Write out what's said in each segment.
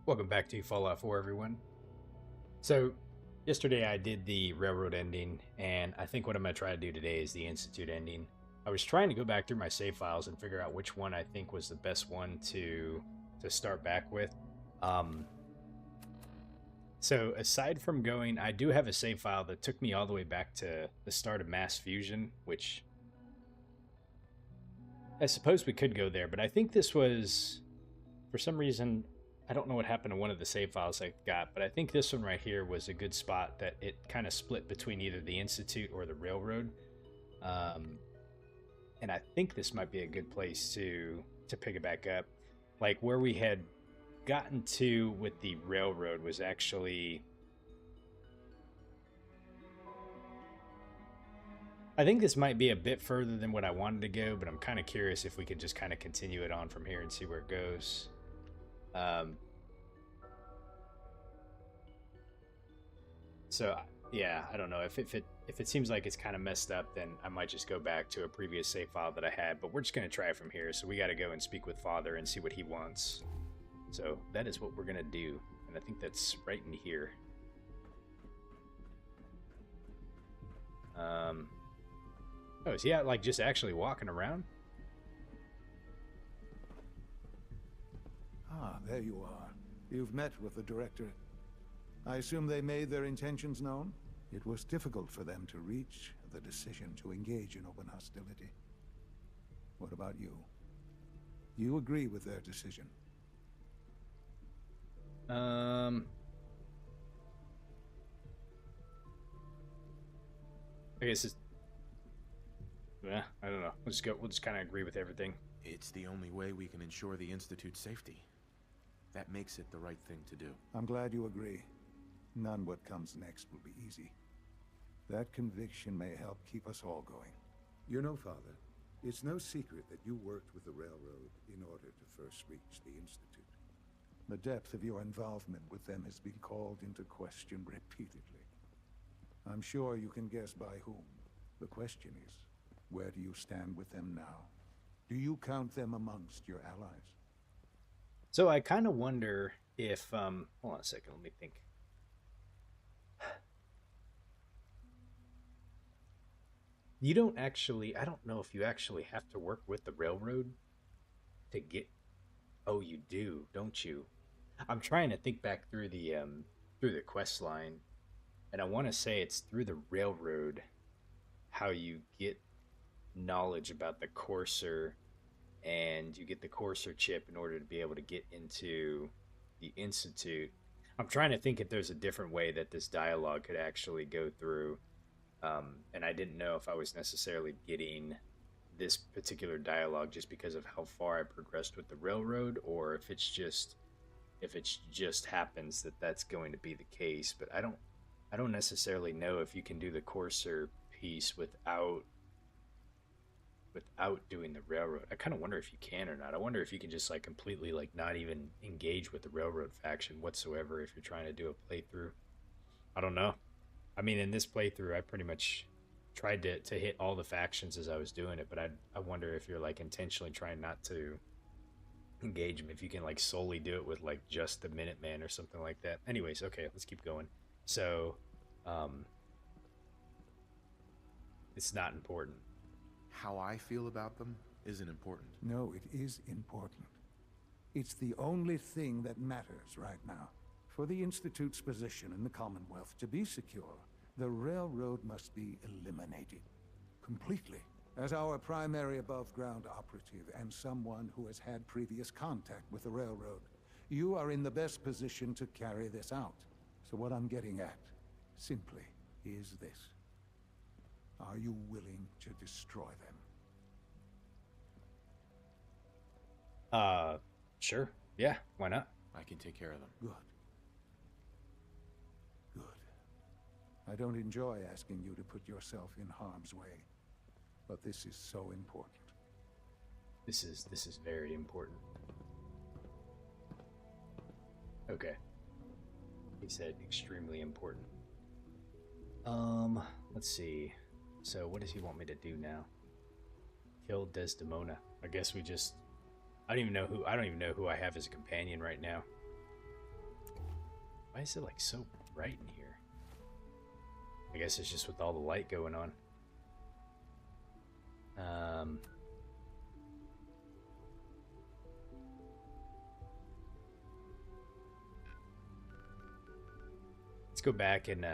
Welcome back to Fallout 4, everyone. So, yesterday I did the railroad ending, and I think what I'm going to try to do today is the Institute ending. I was trying to go back through my save files and figure out which one I think was the best one to start back with. Um, so, aside from going, I do have a save file that took me all the way back to the start of Mass Fusion, which I suppose we could go there, but I think this was, for some reason, I don't know what happened to one of the save files I got, but I think this one right here was a good spot that it kind of split between either the Institute or the Railroad. Um, and I think this might be a good place to pick it back up. Like where we had gotten to with the Railroad was actually, I think this might be a bit further than what I wanted to go, but I'm kind of curious if we could just kind of continue it on from here and see where it goes. Um, So yeah, I don't know if it seems like it's kind of messed up, then I might just go back to a previous save file that I had. But we're just gonna try it from here. So we got to go and speak with Father and see what he wants. So that is what we're gonna do, and I think that's right in here. Um. Oh, is he out like just actually walking around? Ah, there you are. You've met with the director. I assume they made their intentions known? It was difficult for them to reach the decision to engage in open hostility. What about you? You agree with their decision? Um. I guess it's. Yeah, I don't know. Let's go. We'll just kind of agree with everything. It's the only way we can ensure the Institute's safety. That makes it the right thing to do. I'm glad you agree. None what comes next will be easy. That conviction may help keep us all going. You know, Father, it's no secret that you worked with the Railroad in order to first reach the Institute. The depth of your involvement with them has been called into question repeatedly. I'm sure you can guess by whom. The question is, where do you stand with them now? Do you count them amongst your allies? So I kind of wonder if hold on a second, let me think. You don't actually, I don't know if you actually have to work with the Railroad to get. Oh, you do, don't you? I'm trying to think back through the quest line, and I want to say it's through the Railroad how you get knowledge about the Courser, and you get the Courser chip in order to be able to get into the Institute. I'm trying to think if there's a different way that this dialogue could actually go through. And I didn't know if I was necessarily getting this particular dialogue just because of how far I progressed with the Railroad, or if it's just happens that that's going to be the case. But I don't necessarily know if you can do the Courser piece without doing the Railroad. I kind of wonder if you can or not. I wonder if you can just like completely like not even engage with the Railroad faction whatsoever if you're trying to do a playthrough. I don't know. I mean, in this playthrough, I pretty much tried to hit all the factions as I was doing it, but I wonder if you're like intentionally trying not to engage them, if you can like solely do it with like just the Minuteman or something like that. Anyways, okay, let's keep going. So, it's not important. How I feel about them isn't important. No, it is important. It's the only thing that matters right now. For the Institute's position in the Commonwealth to be secure, the Railroad must be eliminated. Completely. As our primary above-ground operative and someone who has had previous contact with the Railroad, you are in the best position to carry this out. So what I'm getting at, simply, is this. Are you willing to destroy them? Sure. Yeah, why not? I can take care of them. Good. Good. I don't enjoy asking you to put yourself in harm's way, but this is so important. This is very important. Okay. He said extremely important. Let's see. So what does he want me to do now? Kill Desdemona. I guess we just I don't even know who I have as a companion right now. Why is it like so bright in here? I guess it's just with all the light going on. Let's go back and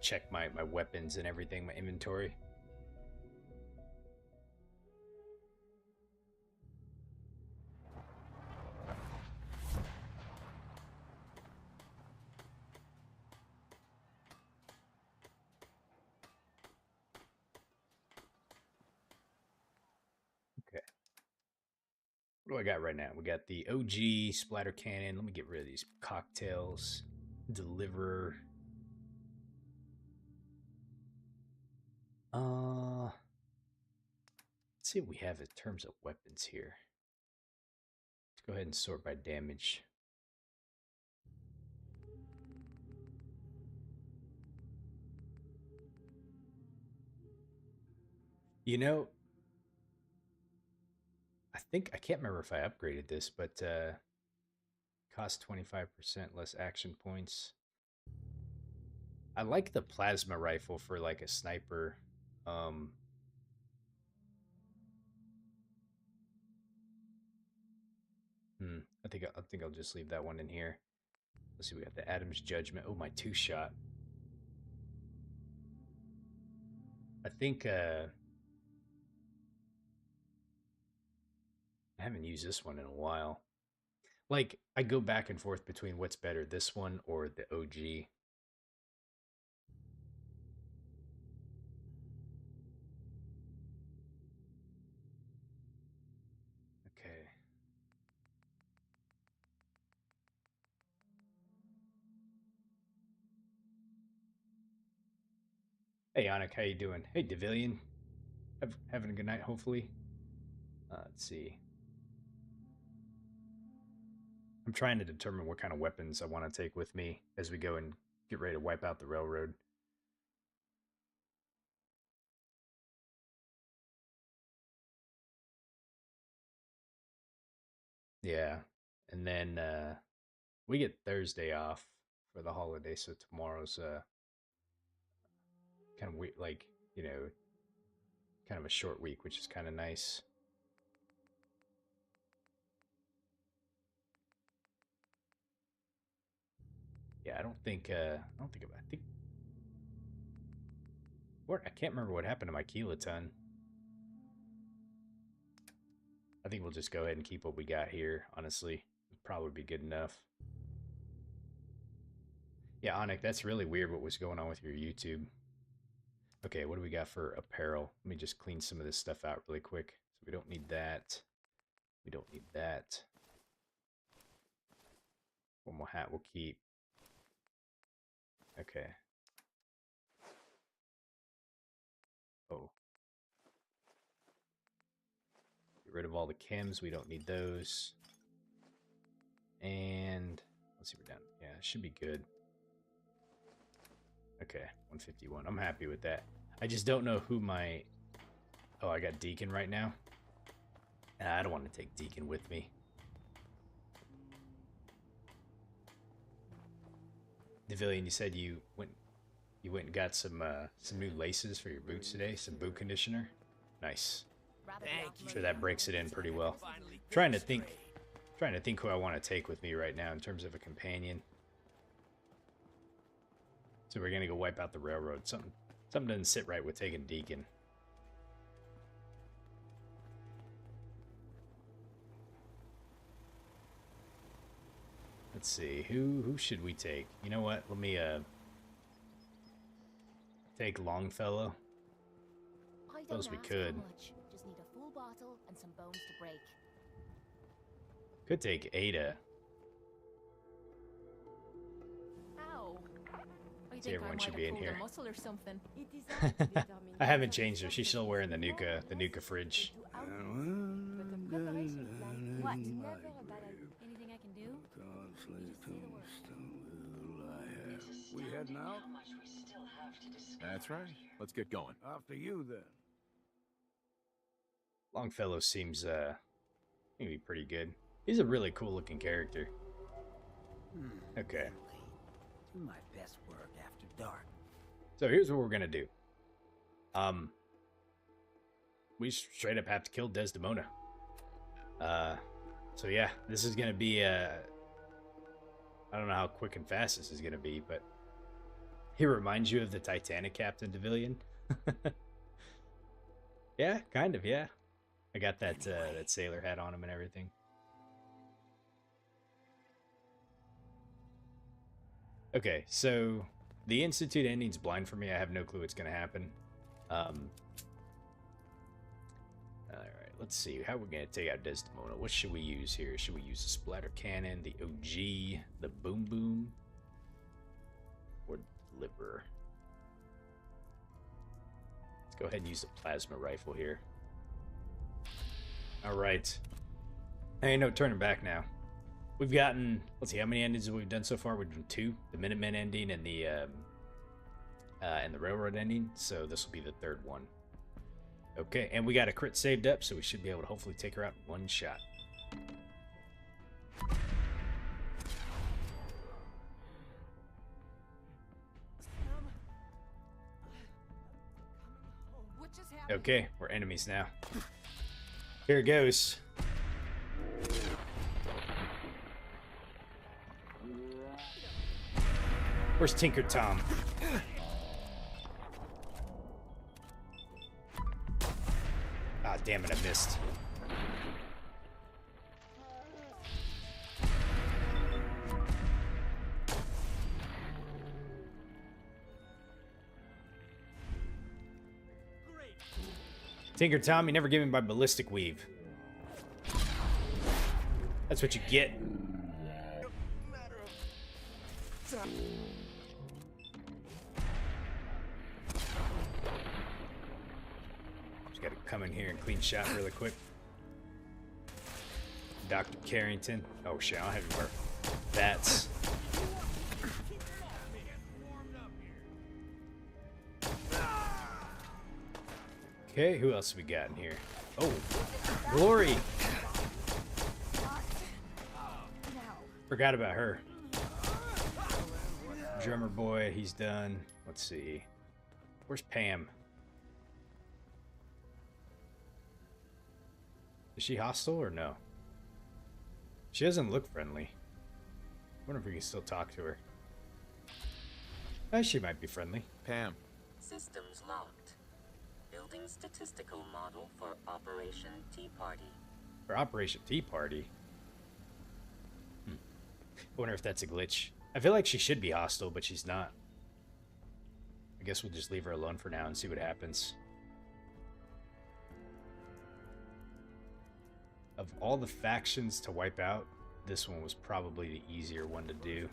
check my weapons and everything, my inventory. Okay. What do I got right now? We got the OG splatter cannon. Let me get rid of these cocktails. Deliverer. Let's see what we have in terms of weapons here. Let's go ahead and sort by damage. You know, I think I can't remember if I upgraded this, but cost 25% less action points. I like the plasma rifle for like a sniper. Um, I think I'll just leave that one in here. Let's see, we got the Adam's Judgment. Oh, my 2-shot. I think I haven't used this one in a while. Like, I go back and forth between what's better, this one or the OG. Okay. Hey, Anik, how you doing? Hey, Devillion. Having a good night, hopefully. Let's see. I'm trying to determine what kind of weapons I want to take with me as we go and get ready to wipe out the railroad. Yeah. And then we get Thursday off for the holiday, so tomorrow's kind of like, you know, kind of a short week, which is kind of nice. Yeah, I think what I can't remember what happened to my kiloton. I think we'll just go ahead and keep what we got here, honestly. It'll probably be good enough. Yeah, Onik, that's really weird what was going on with your YouTube. Okay, what do we got for apparel? Let me just clean some of this stuff out really quick. So we don't need that. We don't need that. One more hat we'll keep. Okay. Oh. Get rid of all the chems. We don't need those. And let's see, we're down. Yeah, it should be good. Okay, 151. I'm happy with that. I just don't know who my... Oh, I got Deacon right now. I don't want to take Deacon with me. Devillion, you said you went and got some new laces for your boots today, some boot conditioner. Nice. I'm sure that breaks it in pretty well. Trying to think who I want to take with me right now in terms of a companion. So we're gonna go wipe out the railroad. Something doesn't sit right with taking Deacon. Let's see, who should we take? You know what? Let me take Longfellow. Suppose we could. Just need a full bottle and some bones to break. Could take Ada. Ow. See, everyone should be in here. Muscle or something. I haven't changed her. She's still wearing the Nuka fridge. What? Never anything I can do? We heading out? That's right. Let's get going. After you, then. Longfellow seems gonna be pretty good. He's a really cool looking character. Okay. Do my best work after dark. So here's what we're gonna do. We straight up have to kill Desdemona. So yeah, this is gonna be I don't know how quick and fast this is gonna be, but he reminds you of the Titanic Captain Devillion. Yeah, kind of, yeah. I got that that sailor hat on him and everything. Okay, so the Institute ending's blind for me. I have no clue what's gonna happen. Alright, let's see how we're gonna take out Desdemona. What should we use here? Should we use the splatter cannon, the OG, the boom boom, or the deliverer? Let's go ahead and use the plasma rifle here. Alright. Ain't no turning back now. We've gotten, let's see, how many endings have we done so far? We've done 2, the Minutemen ending and the Railroad ending, so this will be the 3rd one. Okay, and we got a crit saved up, so we should be able to hopefully take her out in one shot. What just happened? Okay, we're enemies now. Here goes. Where's Tinker Tom? Ah, damn it, I missed. Tinker Tom, you never give me my ballistic weave. That's what you get. Just gotta come in here and clean shot really quick. Dr. Carrington. Oh shit, I don't have any more bats. Okay, who else we got in here? Oh, Glory! Forgot about her. Drummer boy, he's done. Let's see. Where's Pam? Is she hostile or no? She doesn't look friendly. I wonder if we can still talk to her. She might be friendly. Pam. Systems locked. Building statistical model for Operation Tea Party. For Operation Tea Party? I wonder if that's a glitch. I feel like she should be hostile, but she's not. I guess we'll just leave her alone for now and see what happens. Of all the factions to wipe out, this one was probably the easier one to do.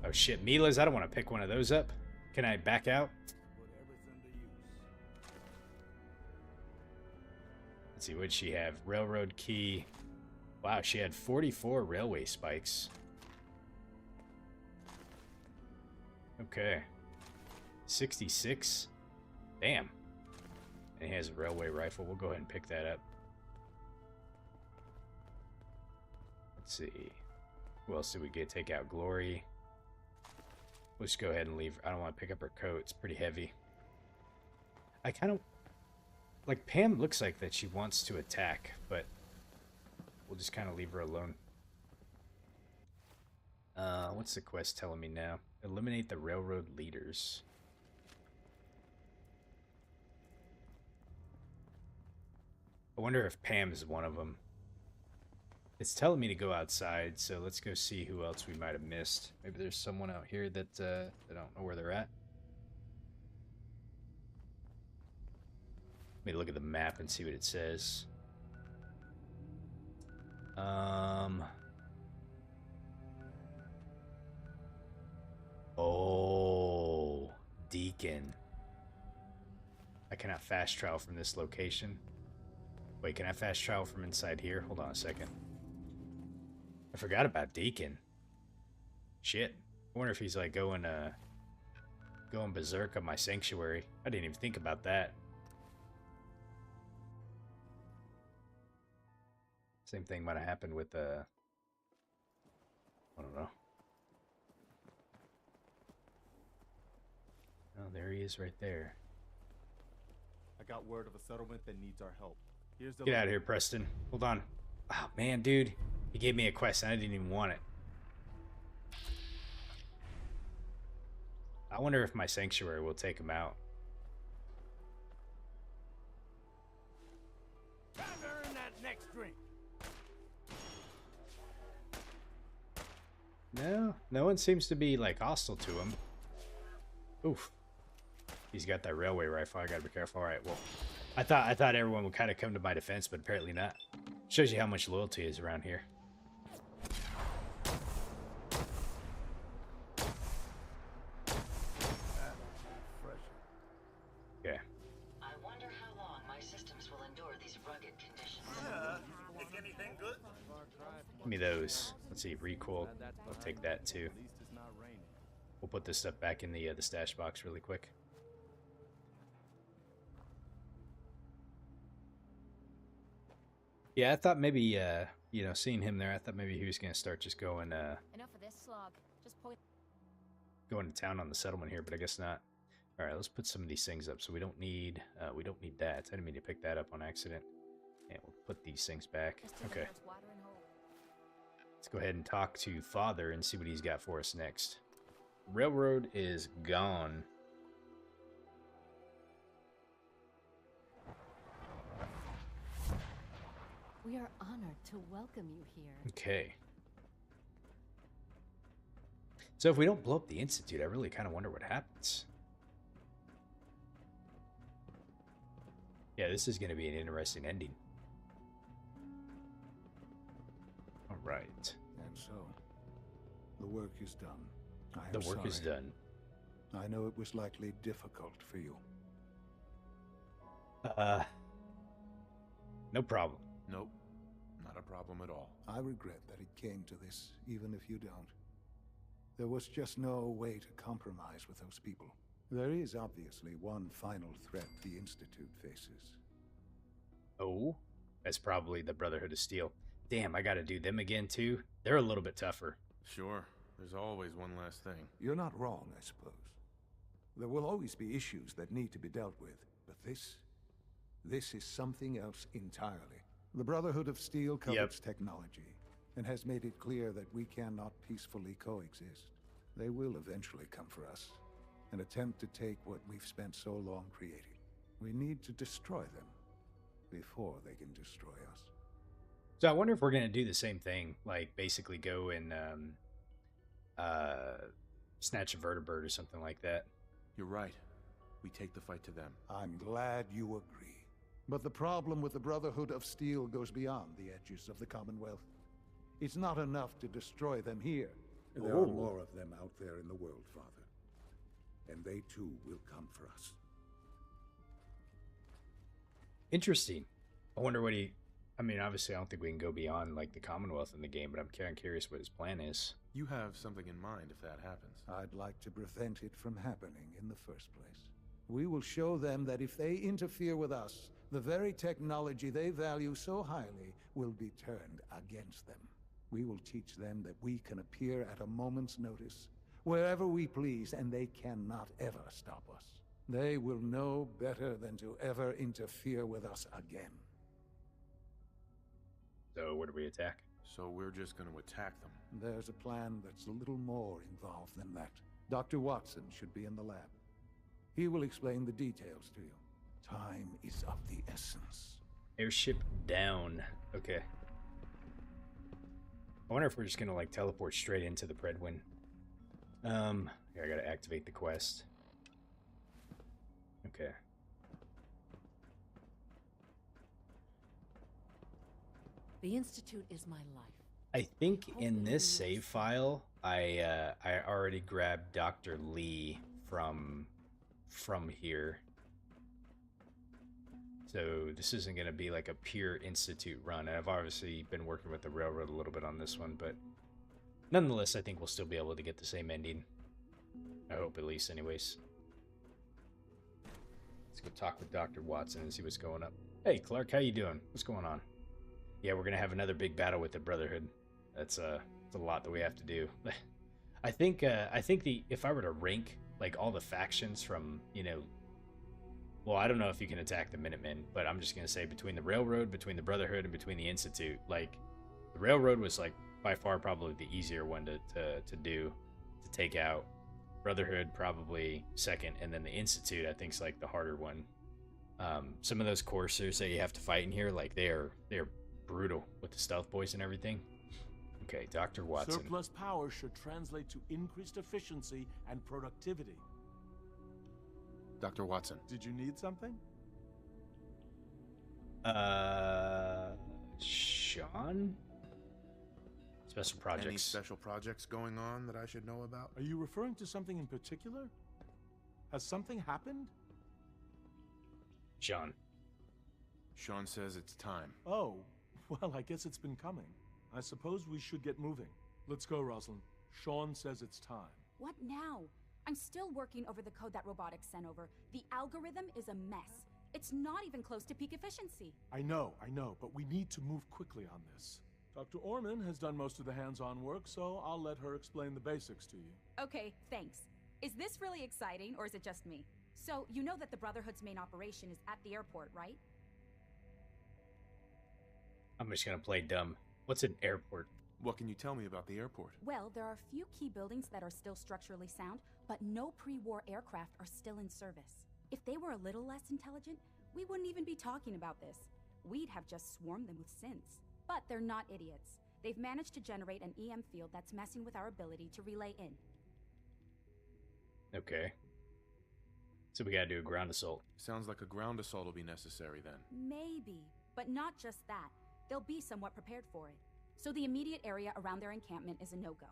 Oh shit, Mila's? I don't want to pick one of those up. Can I back out? Let's see, what'd she have? Railroad key. Wow, she had 44 railway spikes. Okay. 66? Damn. And he has a railway rifle. We'll go ahead and pick that up. Let's see. Who else did we get? Take out Glory. We'll just go ahead and leave. I don't want to pick up her coat. It's pretty heavy. I kind of... Like, Pam looks like that she wants to attack, but we'll just kind of leave her alone. What's the quest telling me now? Eliminate the railroad leaders. I wonder if Pam is one of them. It's telling me to go outside, so let's go see who else we might have missed. Maybe there's someone out here that I don't know where they're at. Let me look at the map and see what it says. Oh, Deacon. I cannot fast travel from this location. Wait, can I fast travel from inside here? Hold on a second. I forgot about Deacon. Shit. I wonder if he's like going berserk on my sanctuary. I didn't even think about that. Same thing might have happened with there he is right there. I got word of a settlement that needs our help. Here's the Get out of here, Preston. Hold on. Oh, man, dude. He gave me a quest and I didn't even want it. I wonder if my sanctuary will take him out. Time to earn that next drink. No, no one seems to be, like, hostile to him. Oof. He's got that railway rifle. I gotta be careful. All right, well, I thought everyone would kind of come to my defense, but apparently not. Shows you how much loyalty is around here. Okay. I wonder how long my systems will endure these rugged conditions. Is anything good? Give me those. Let's see, recoil. I'll take that too. At least it's not raining. We'll put this stuff back in the stash box really quick. Yeah, I thought maybe, you know, seeing him there, I thought maybe he was gonna start just going, Enough of this slog. Just point. going to town on the settlement here, but I guess not. All right, let's put some of these things up. So we don't need that. I didn't mean to pick that up on accident. And we'll put these things back. Just to Okay, those watering hole. let's go ahead and talk to Father and see what he's got for us next. Railroad is gone. We are honored to welcome you here. Okay. So if we don't blow up the Institute, I really kind of wonder what happens. Yeah, this is going to be an interesting ending. All right. And so, the work is done. I The am work is sorry. done. I know it was likely difficult for you. No problem. Nope. Not a problem at all. I regret that it came to this, even if you don't. There was just no way to compromise with those people. There is obviously one final threat the Institute faces. Oh, that's probably the Brotherhood of Steel. Damn, I got to do them again too. They're a little bit tougher. Sure. There's always one last thing. You're not wrong, I suppose. There will always be issues that need to be dealt with, but this is something else entirely. The Brotherhood of Steel covets technology, and has made it clear that we cannot peacefully coexist. They will eventually come for us, and attempt to take what we've spent so long creating. We need to destroy them before they can destroy us. So I wonder if we're going to do the same thing, like basically go and snatch a vertebrate or something like that. You're right. We take the fight to them. I'm glad you agree. But the problem with the Brotherhood of Steel goes beyond the edges of the Commonwealth. It's not enough to destroy them here. There are more of them out there in the world, Father. And they too will come for us. Interesting. I wonder what I mean, obviously I don't think we can go beyond like the Commonwealth in the game, but I'm kind of curious what his plan is. You have something in mind if that happens. I'd like to prevent it from happening in the first place. We will show them that if they interfere with us, the very technology they value so highly will be turned against them. We will teach them that we can appear at a moment's notice, wherever we please, and they cannot ever stop us. They will know better than to ever interfere with us again. So where do we attack? So we're just going to attack them. There's a plan that's a little more involved than that. Dr. Watson should be in the lab. He will explain the details to you. Time is of the essence. Airship down. Okay. I wonder if we're just gonna like teleport straight into the Predwin. Yeah, I gotta activate the quest. Okay. The Institute is my life. I think in this save file, I already grabbed Dr. Lee from here. So this isn't going to be like a pure Institute run. And I've obviously been working with the Railroad a little bit on this one, but nonetheless, I think we'll still be able to get the same ending. I hope at least anyways. Let's go talk with Dr. Watson and see what's going up. Hey, Clark, how you doing? What's going on? Yeah, we're going to have another big battle with the Brotherhood. That's a lot that we have to do. I think if I were to rank like all the factions from, well, I don't know if you can attack the Minutemen, but I'm just gonna say between the Railroad, between the Brotherhood, and between the Institute, like the Railroad was like by far probably the easier one to take out. Brotherhood probably second, and then the Institute I think is like the harder one. Some of those coursers that you have to fight in here, like they're brutal with the stealth boys and everything. Okay, Dr. Watson. Surplus power should translate to increased efficiency and productivity. Dr. Watson. Did you need something? Sean? Special projects. Any special projects going on that I should know about? Are you referring to something in particular? Has something happened? Sean. Sean says it's time. Oh, well, I guess it's been coming. I suppose we should get moving. Let's go, Rosalind. Sean says it's time. What now? I'm still working over the code that robotics sent over. The algorithm is a mess. It's not even close to peak efficiency. I know, but we need to move quickly on this. Dr. Orman has done most of the hands-on work, so I'll let her explain the basics to you. Okay, thanks. Is this really exciting, or is it just me? So, you know that the Brotherhood's main operation is at the airport, right? I'm just gonna play dumb. What's an airport? What can you tell me about the airport? Well, there are a few key buildings that are still structurally sound, but no pre-war aircraft are still in service. If they were a little less intelligent, we wouldn't even be talking about this. We'd have just swarmed them with synths. But they're not idiots. They've managed to generate an EM field that's messing with our ability to relay in. Okay. So we gotta do a ground assault. Sounds like a ground assault will be necessary then. Maybe, but not just that. They'll be somewhat prepared for it. So the immediate area around their encampment is a no-go.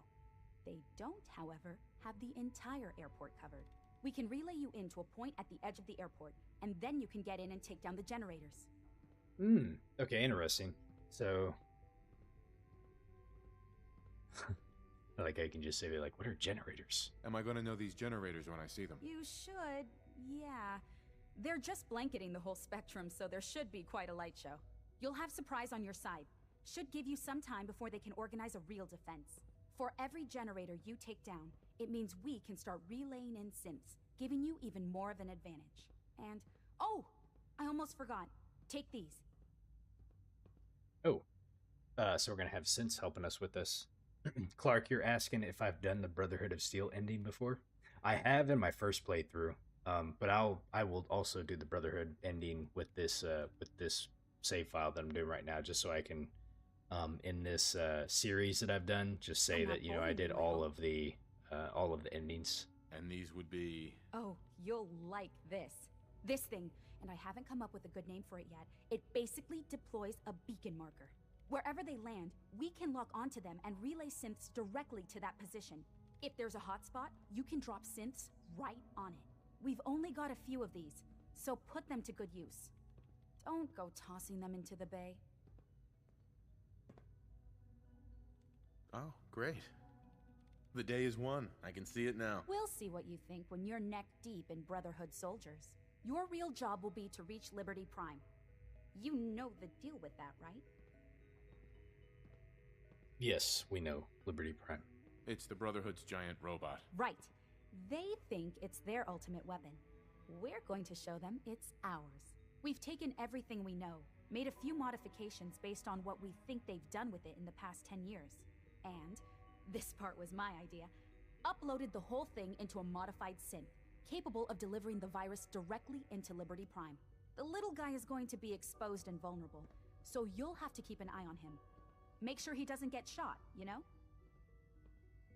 They don't, however, have the entire airport covered. We can relay you in to a point at the edge of the airport, and then you can get in and take down the generators. Okay, interesting. So, I like how you can just say, like, what are generators? Am I going to know these generators when I see them? You should, yeah. They're just blanketing the whole spectrum, so there should be quite a light show. You'll have surprise on your side. Should give you some time before they can organize a real defense. For every generator you take down, it means we can start relaying in synths, giving you even more of an advantage. And, oh, I almost forgot. Take these. Oh, so we're gonna have synths helping us with this. Clark, you're asking if I've done the Brotherhood of Steel ending before. I have in my first playthrough, but I will also do the Brotherhood ending with this save file that I'm doing right now, just so I can, in this series that I've done, just say that I did all of the endings. And these would be. Oh, you'll like this. This thing, and I haven't come up with a good name for it yet. It basically deploys a beacon marker. Wherever they land, we can lock onto them and relay synths directly to that position. If there's a hotspot, you can drop synths right on it. We've only got a few of these, so put them to good use. Don't go tossing them into the bay. Oh, great. The day is won. I can see it now. We'll see what you think when you're neck deep in Brotherhood soldiers. Your real job will be to reach Liberty Prime. You know the deal with that, right? Yes, we know Liberty Prime. It's the Brotherhood's giant robot. Right. They think it's their ultimate weapon. We're going to show them it's ours. We've taken everything we know, made a few modifications based on what we think they've done with it in the past 10 years. And, this part was my idea, uploaded the whole thing into a modified synth, capable of delivering the virus directly into Liberty Prime. The little guy is going to be exposed and vulnerable, so you'll have to keep an eye on him. Make sure he doesn't get shot, you know?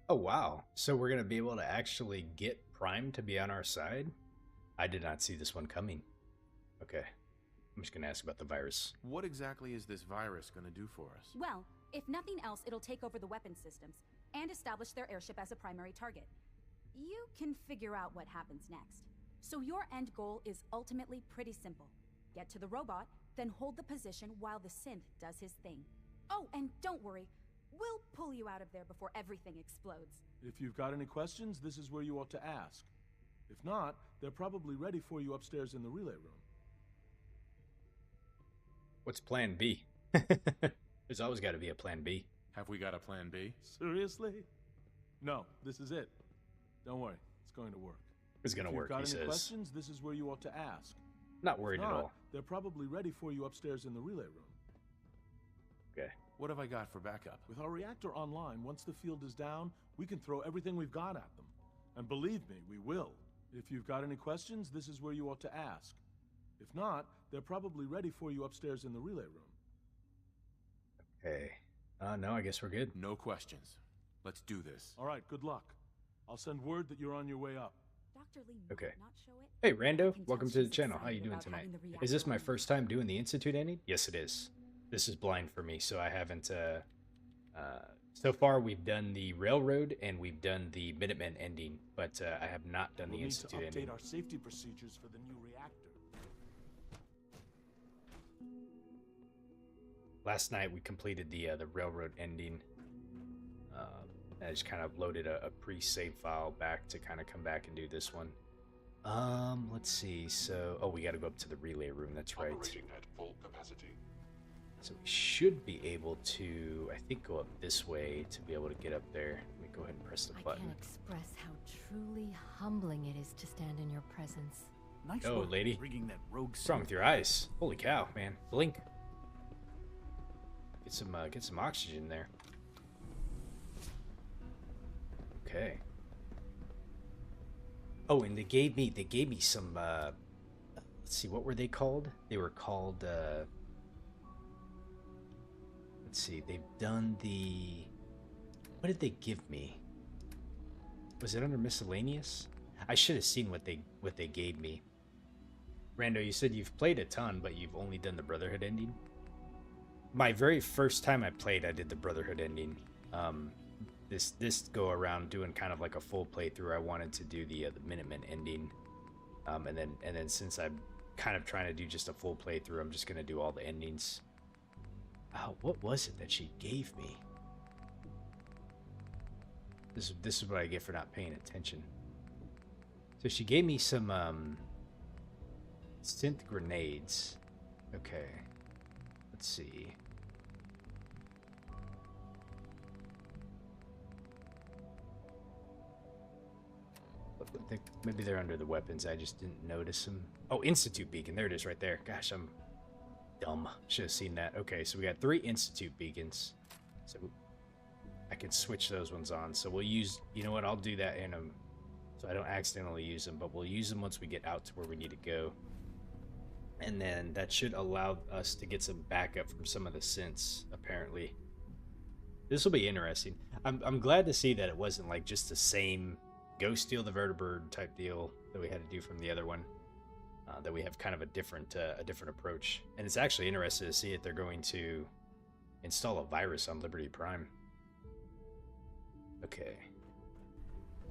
Oh, wow. So we're going to be able to actually get Prime to be on our side? I did not see this one coming. Okay. I'm just going to ask about the virus. What exactly is this virus going to do for us? Well, if nothing else, it'll take over the weapon systems and establish their airship as a primary target. You can figure out what happens next. So your end goal is ultimately pretty simple. Get to the robot, then hold the position while the synth does his thing. Oh, and don't worry. We'll pull you out of there before everything explodes. If you've got any questions, this is where you ought to ask. If not, they're probably ready for you upstairs in the relay room. What's plan B? There's always got to be a plan B. Have we got a plan B? Seriously? No, this is it. Don't worry, it's going to work. It's gonna work, he If you've got any says. questions, this is where you ought to ask. Not worried If at not, all. They're probably ready for you upstairs in the relay room. Okay. What have I got for backup? With our reactor online, once the field is down, we can throw everything we've got at them. And believe me, we will. If you've got any questions, this is where you ought to ask. If not, they're probably ready for you upstairs in the relay room. Okay. No, I guess we're good. No questions. Let's do this. All right, good luck. I'll send word that you're on your way up. Dr. Lee Okay. might not show it. Hey, Rando. I can Welcome tell to the she's channel. How you excited doing about tonight? having the Is this reactor my on. first time doing the Institute ending? Yes, it is. This is blind for me, so I haven't... so far, we've done the Railroad and we've done the Minutemen ending, but I have not done We'll the need to Institute update ending. our safety procedures for the new reactor. Last night, we completed the Railroad ending. I just kind of loaded a pre-save file back to kind of come back and do this one. Let's see. So, oh, we got to go up to the relay room. That's right. Operating at full capacity. So we should be able to, I think, go up this way to be able to get up there. Let me go ahead and press the I button. can't express how truly humbling it is to stand in your presence. Nice Oh, work lady. rigging that rogue What's wrong with your eyes? Holy cow, man. Blink. Get some oxygen there. Okay. Oh, and they gave me some let's see, what were they called? They were called let's see, they've done the... What did they give me? Was it under miscellaneous? I should have seen what they gave me. Rando, you said you've played a ton, but you've only done the Brotherhood ending? My very first time I played, I did the Brotherhood ending. This go around doing kind of like a full playthrough, I wanted to do the Minutemen ending. And then since I'm kind of trying to do just a full playthrough, I'm just gonna do all the endings. Oh, what was it that she gave me? This is what I get for not paying attention. So she gave me some synth grenades. Okay. Let's see. I think maybe they're under the weapons. I just didn't notice them. Oh, Institute beacon. There it is right there. Gosh, I'm dumb. Should have seen that. Okay, so we got 3 Institute beacons. So I can switch those ones on. So we'll use, you know what, I'll do that in them so I don't accidentally use them, but we'll use them once we get out to where we need to go. And then that should allow us to get some backup from some of the synths, apparently. This will be interesting. I'm glad to see that it wasn't like just the same go steal the vertibird type deal that we had to do from the other one. That we have kind of a different approach. And it's actually interesting to see if they're going to install a virus on Liberty Prime. Okay.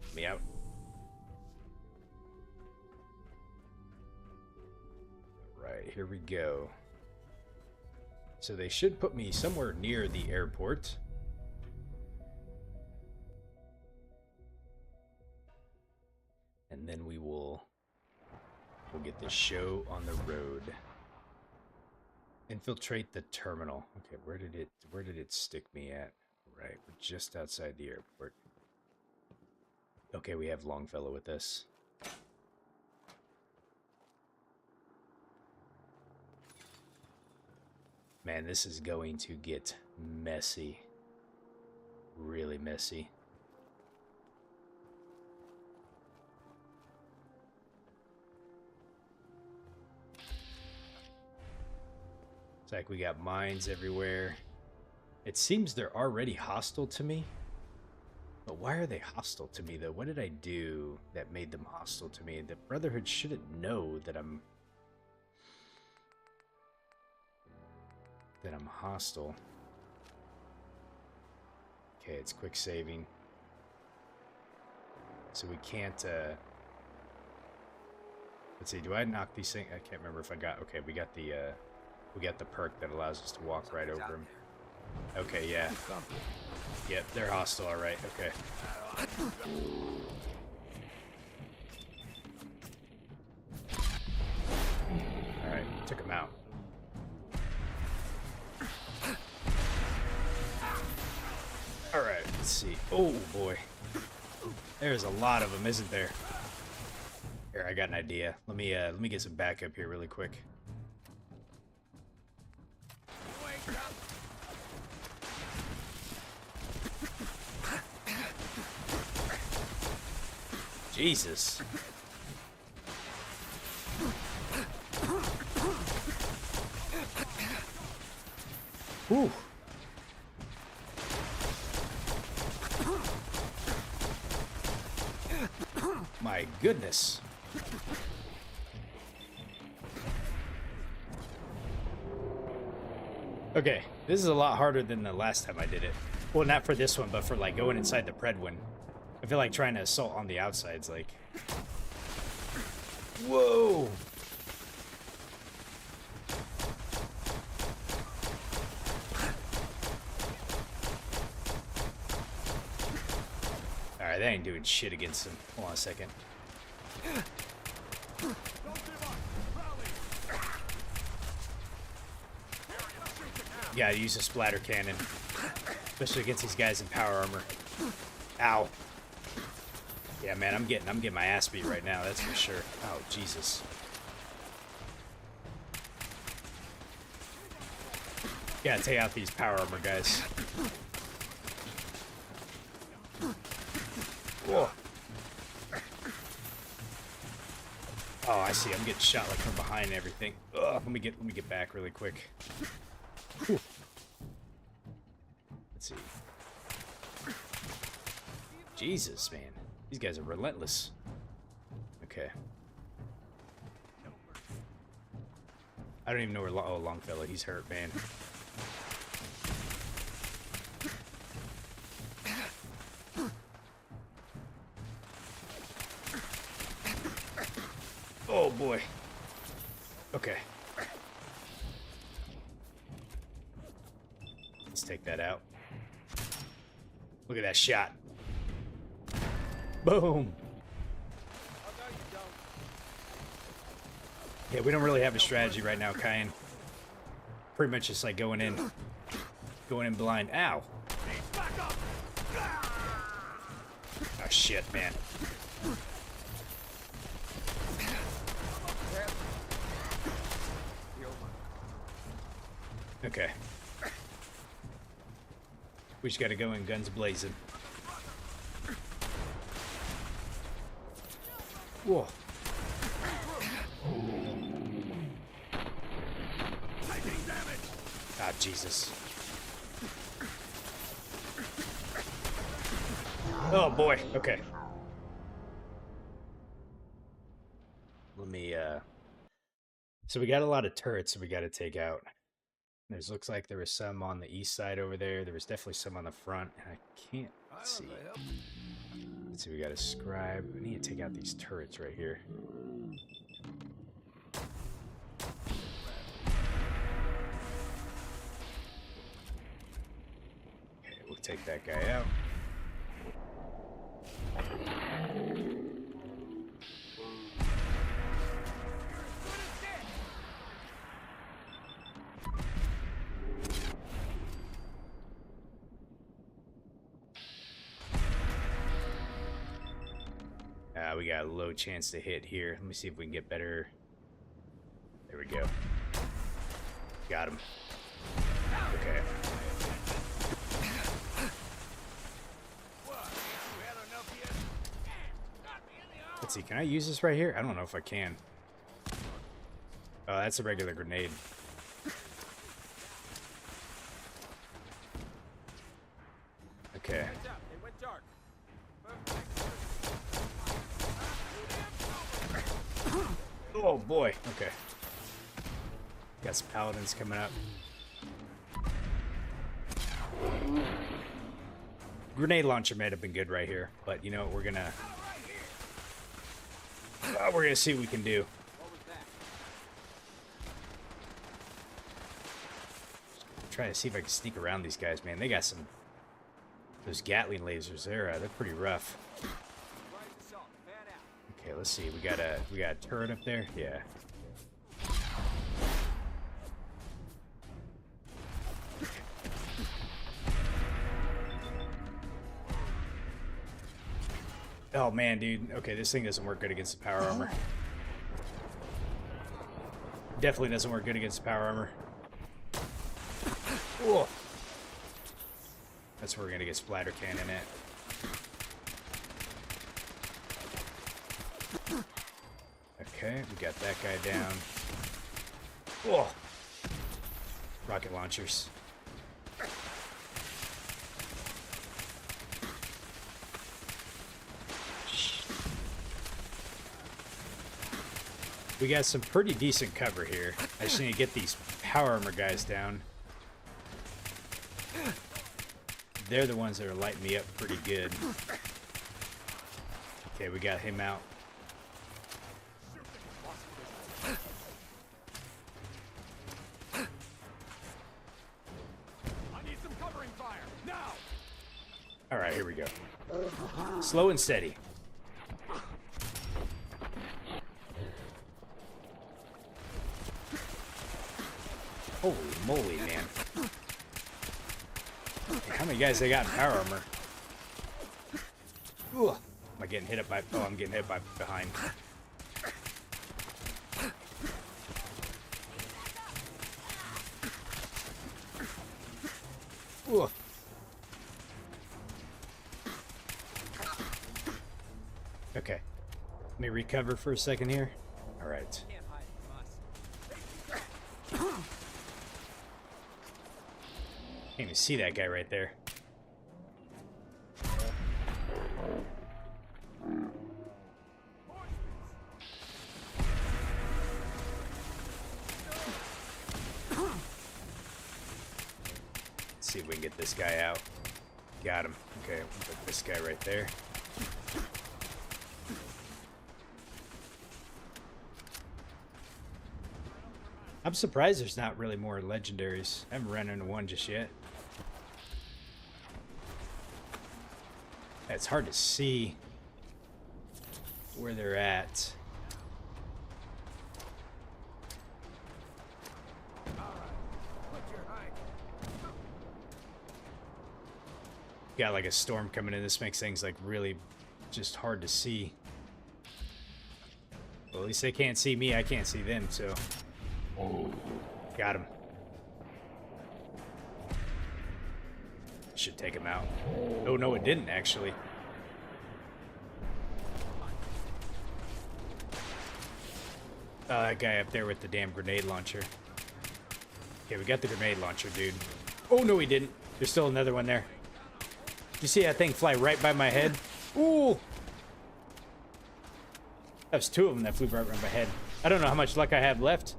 Let me out. Alright, here we go. So they should put me somewhere near the airport. And then we'll get this show on the road. Infiltrate the terminal. Okay, where did it stick me at? Right, we're just outside the airport. Okay, we have Longfellow with us. Man, this is going to get messy. Really messy. It's like we got mines everywhere. It seems they're already hostile to me. But why are they hostile to me, though? What did I do that made them hostile to me? The Brotherhood shouldn't know that I'm hostile. Okay, it's quick saving. So we can't, let's see, do I knock these things? I can't remember if I got, okay, we got the perk that allows us to walk right over them. Okay, yeah. Yep, they're hostile, alright, okay. Alright, took him out. Alright, let's see. Oh boy. There's a lot of them, isn't there? Here, I got an idea. Let me get some backup here really quick. Jesus. Whew. My goodness. Okay, this is a lot harder than the last time I did it. Well, not for this one, but for like going inside the Predwin. I feel like trying to assault on the outside's like... Whoa! Alright, that ain't doing shit against him. Hold on a second. Gotta use a splatter cannon. Especially against these guys in power armor. Ow. Yeah, man, I'm getting my ass beat right now, that's for sure. Oh, Jesus. Gotta take out these power armor guys. Whoa. Oh, I see. I'm getting shot like from behind and everything. Ugh, let me get back really quick. Whew. Let's see. Jesus, man. These guys are relentless. Okay. I don't even know where Longfellow. He's hurt, man. Oh boy. Okay. Let's take that out. Look at that shot. Boom. Yeah, we don't really have a strategy right now, Kyan. Pretty much just like going in blind. Ow. Oh shit, man. Okay. We just gotta go in guns blazing. Whoa. Ah, Jesus. Oh boy. Okay. Let me so we got a lot of turrets that we gotta take out. There's looks like there was some on the east side over there. There was definitely some on the front, and I can't see. Let's see, we got a scribe. We need to take out these turrets right here. Okay, we'll take that guy out. We got a low chance to hit here. Let me see if we can get better. There we go. Got him. Okay. Let's see, can I use this right here? I don't know if I can. Oh, that's a regular grenade. Okay. Oh boy, okay. Got some paladins coming up. Grenade launcher might have been good right here, but you know what, we're gonna see what we can do. Trying to see if I can sneak around these guys, man. They got those Gatling lasers. They're pretty rough. Okay, let's see. We got a turret up there. Yeah. Oh man, dude. Okay, this thing doesn't work good against the power armor. Definitely doesn't work good against the power armor. Whoa. That's where we're gonna get splatter cannon at. Okay, we got that guy down. Whoa. Rocket launchers. We got some pretty decent cover here. I just need to get these power armor guys down. They're the ones that are lighting me up pretty good. Okay, we got him out. Alright, here we go. Slow and steady. Holy moly, man. How many guys they got in power armor? Ooh. Am I getting hit up by... Oh, I'm getting hit by behind. Ooh. Okay. Let me recover for a second here. All right. Can't even see that guy right there. Let's see if we can get this guy out. Got him. Okay, we'll put this guy right there. I'm surprised there's not really more legendaries. I haven't run into one just yet. It's hard to see where they're at. Got like a storm coming in. This makes things like really just hard to see. Well, at least they can't see me. I can't see them, so... Got him. Should take him out. Oh, no, it didn't, actually. That guy up there with the damn grenade launcher. Okay, we got the grenade launcher, dude. Oh, no, he didn't. There's still another one there. Did you see that thing fly right by my head? Ooh! That was two of them that flew right by my head. I don't know how much luck I have left.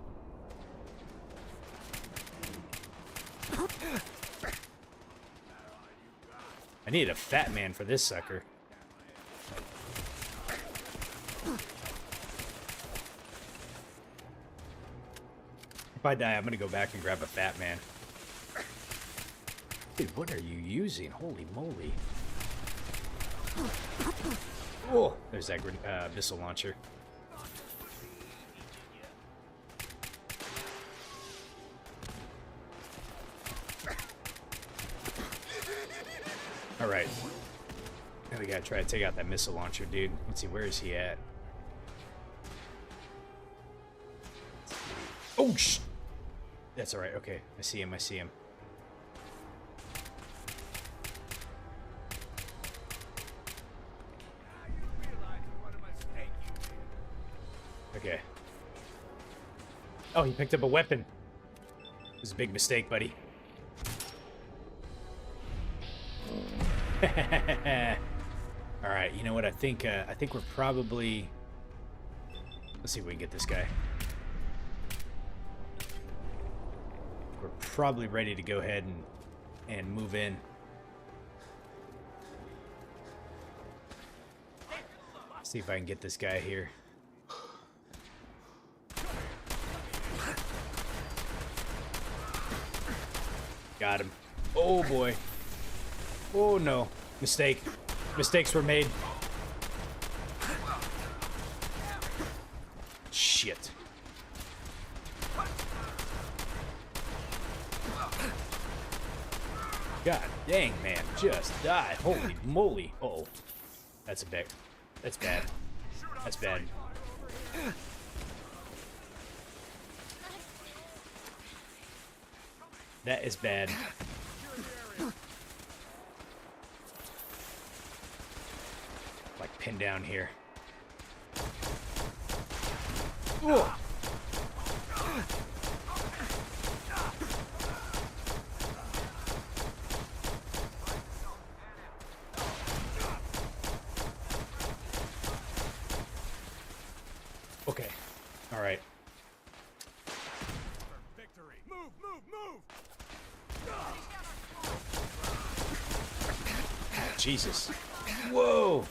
I need a fat man for this sucker. If I die, I'm gonna go back and grab a fat man. Dude, what are you using? Holy moly. Oh, there's that missile launcher. Alright. Now we gotta try to take out that missile launcher, dude. Let's see, where is he at? Oh, shh! That's alright, okay. I see him, I see him. Okay. Oh, he picked up a weapon. It was a big mistake, buddy. Alright, you know what? I think we're probably... Let's see if we can get this guy. We're probably ready to go ahead and move in. See if I can get this guy here. Got him. Oh boy. Oh no. Mistake. Mistakes were made. Shit. God dang, man. Just die. Holy moly. Uh-oh. That's a big... That's bad. That's bad. That is bad. Like pinned down here. Ooh. Okay. All right. Victory. Move, move, move. Jesus. Whoa.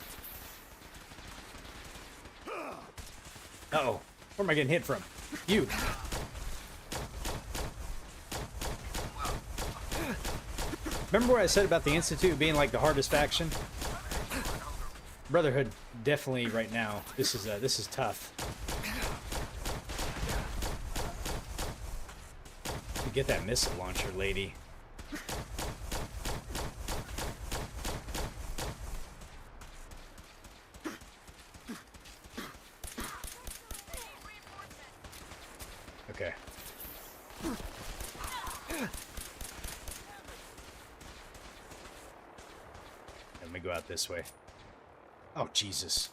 Uh-oh. Where am I getting hit from? You. Remember what I said about the Institute being like the hardest faction? Brotherhood, definitely right now. This is tough. You get that missile launcher, lady. Okay. Let me go out this way. Oh, Jesus.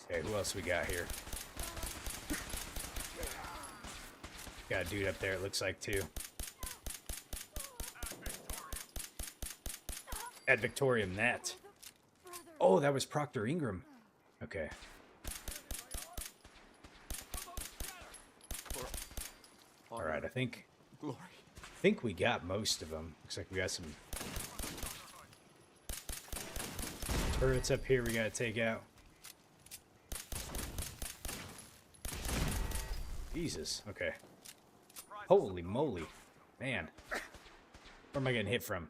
Okay, who else we got here? Got a dude up there, it looks like, too. Ad Victorium, that. Oh, that was Proctor Ingram. Okay. Alright, I think we got most of them. Looks like we got some turrets up here we gotta take out. Jesus, okay. Holy moly. Man. Where am I getting hit from?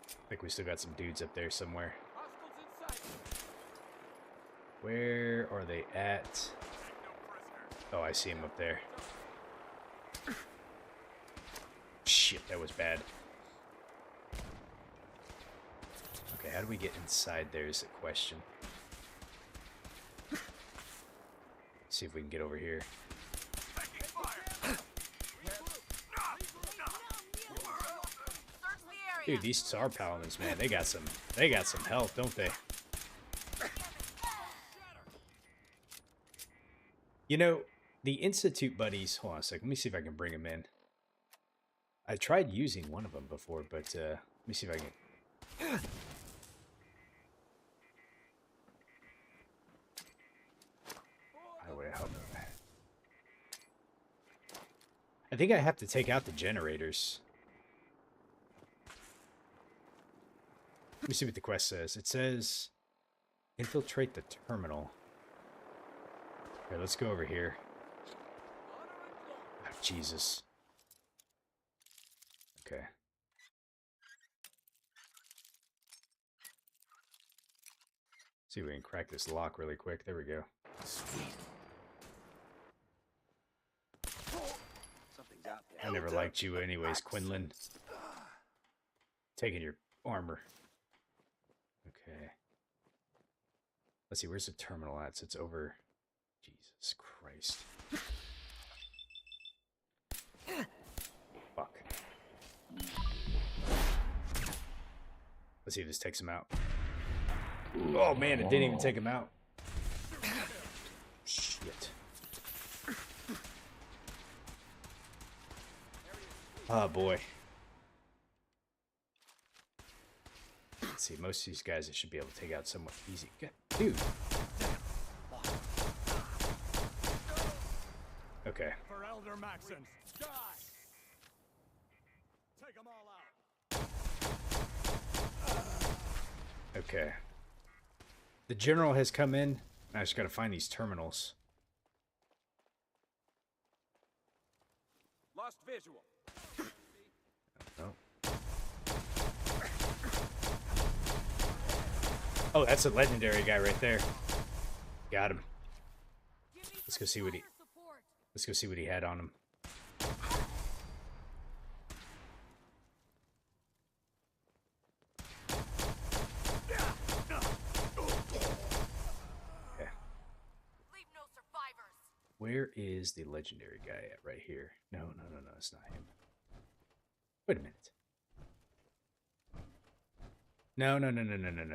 I think we still got some dudes up there somewhere. Where are they at? Oh, I see him up there. Shit, that was bad. Okay, how do we get inside there is the question. Let's see if we can get over here. Dude, these Tsar Paladins, man, they got some health, don't they? You know, the Institute buddies, hold on a sec, let me see if I can bring them in. I tried using one of them before, but let me see if I can. How would I help them? I think I have to take out the generators. Let me see what the quest says. It says, infiltrate the terminal. Okay, let's go over here. Oh, Jesus. Okay. See if we can crack this lock really quick. There we go. Sweet. I never liked you anyways, Quinlan. Taking your armor. Okay. Let's see, where's the terminal at? So it's over... Jesus Christ. Fuck. Let's see if this takes him out. Oh man, it didn't even take him out. Shit. Oh boy. Let's see, most of these guys I should be able to take out somewhat easy. Dude. Okay. For Elder Maxon, die. Take them all out. Okay. The general has come in. I just gotta find these terminals. Lost visual. Oh. Oh, that's a legendary guy right there. Got him. Let's go see what he... Let's go see what he had on him. Okay. Where is the legendary guy at? Right here. No, it's not him. Wait a minute. No.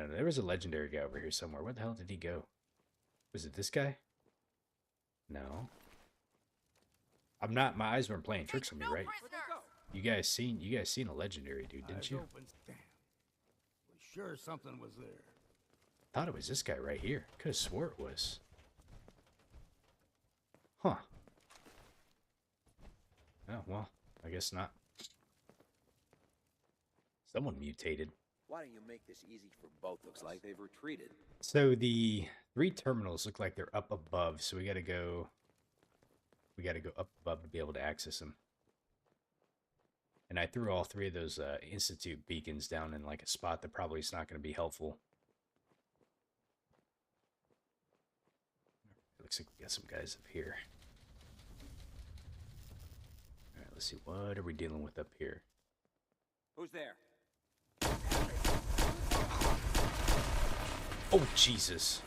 There was a legendary guy over here somewhere. Where the hell did he go? Was it this guy? No. I'm not. My eyes weren't playing tricks on me, right? You guys seen a legendary dude, didn't you? Damn. We sure something was there. Thought it was this guy right here. Could have swore it was. Huh. Oh well, I guess not. Someone mutated. Why don't you make this easy for both? Looks like they've retreated. So the 3 terminals look like they're up above, so we gotta go up above to be able to access them. And I threw all 3 of those Institute beacons down in like a spot that probably is not going to be helpful. Looks like we got some guys up here. Alright, let's see, what are we dealing with up here? Who's there? Oh, Jesus.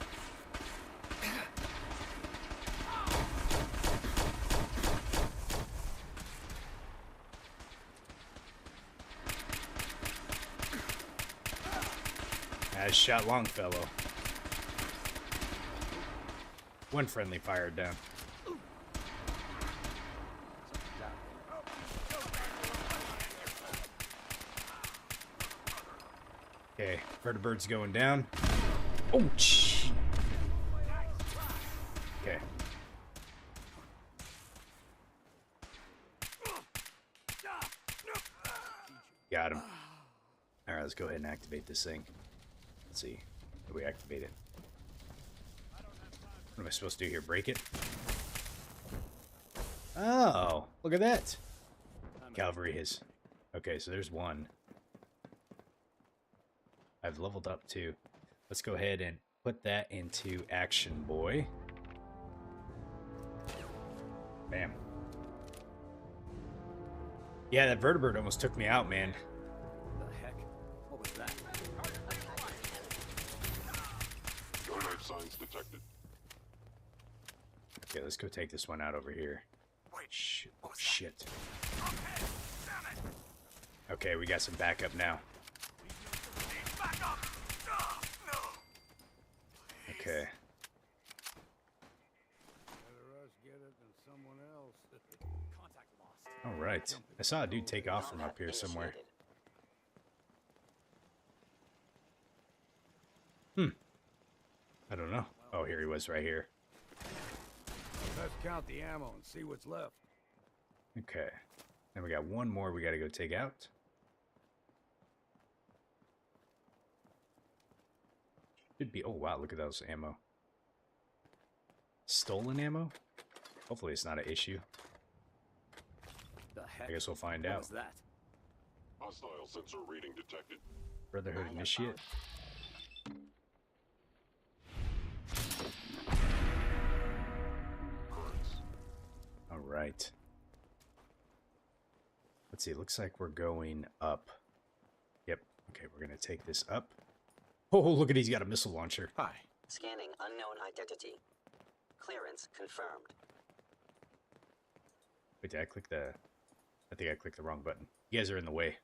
Nice shot, Longfellow. One friendly fired down. Okay, vertebrate's going down. Oh, gee. Okay. Got him. All right, let's go ahead and activate this thing. Let's see. How do we activate it? What am I supposed to do here? Break it? Oh, look at that. Cavalry has. Okay, so there's one. I've leveled up too. Let's go ahead and put that into action, boy. Bam. Yeah, that vertebrate almost took me out, man. The heck? What was that? No life signs detected. Okay, let's go take this one out over here. Shit. Oh, shit. Okay, we got some backup now. Okay. All right. I saw a dude take off from up here somewhere. I don't know. Oh, here he was right here. Let's count the ammo and see what's left. Okay. Then we got one more we got to go take out. Should be. Oh, wow. Look at those ammo. Stolen ammo? Hopefully it's not an issue. The heck? I guess we'll find out. What was that? Hostile sensor reading detected. Brotherhood Initiate. All right. Let's see. It looks like we're going up. Yep. Okay, we're going to take this up. Oh, look at he's got a missile launcher. Hi. Scanning unknown identity. Clearance confirmed. Wait, did I click the... I think I clicked the wrong button. You guys are in the way.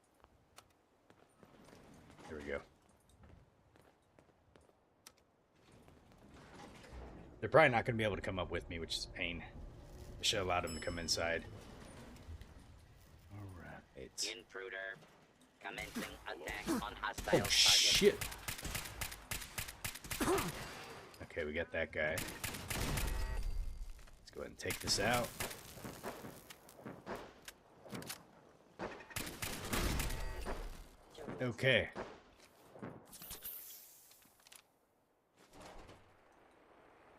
There we go. They're probably not going to be able to come up with me, which is a pain. I should have allowed them to come inside. Alright. Intruder. Commencing attack on hostile Oh, shit. Okay, we got that guy. Let's go ahead and take this out. Okay.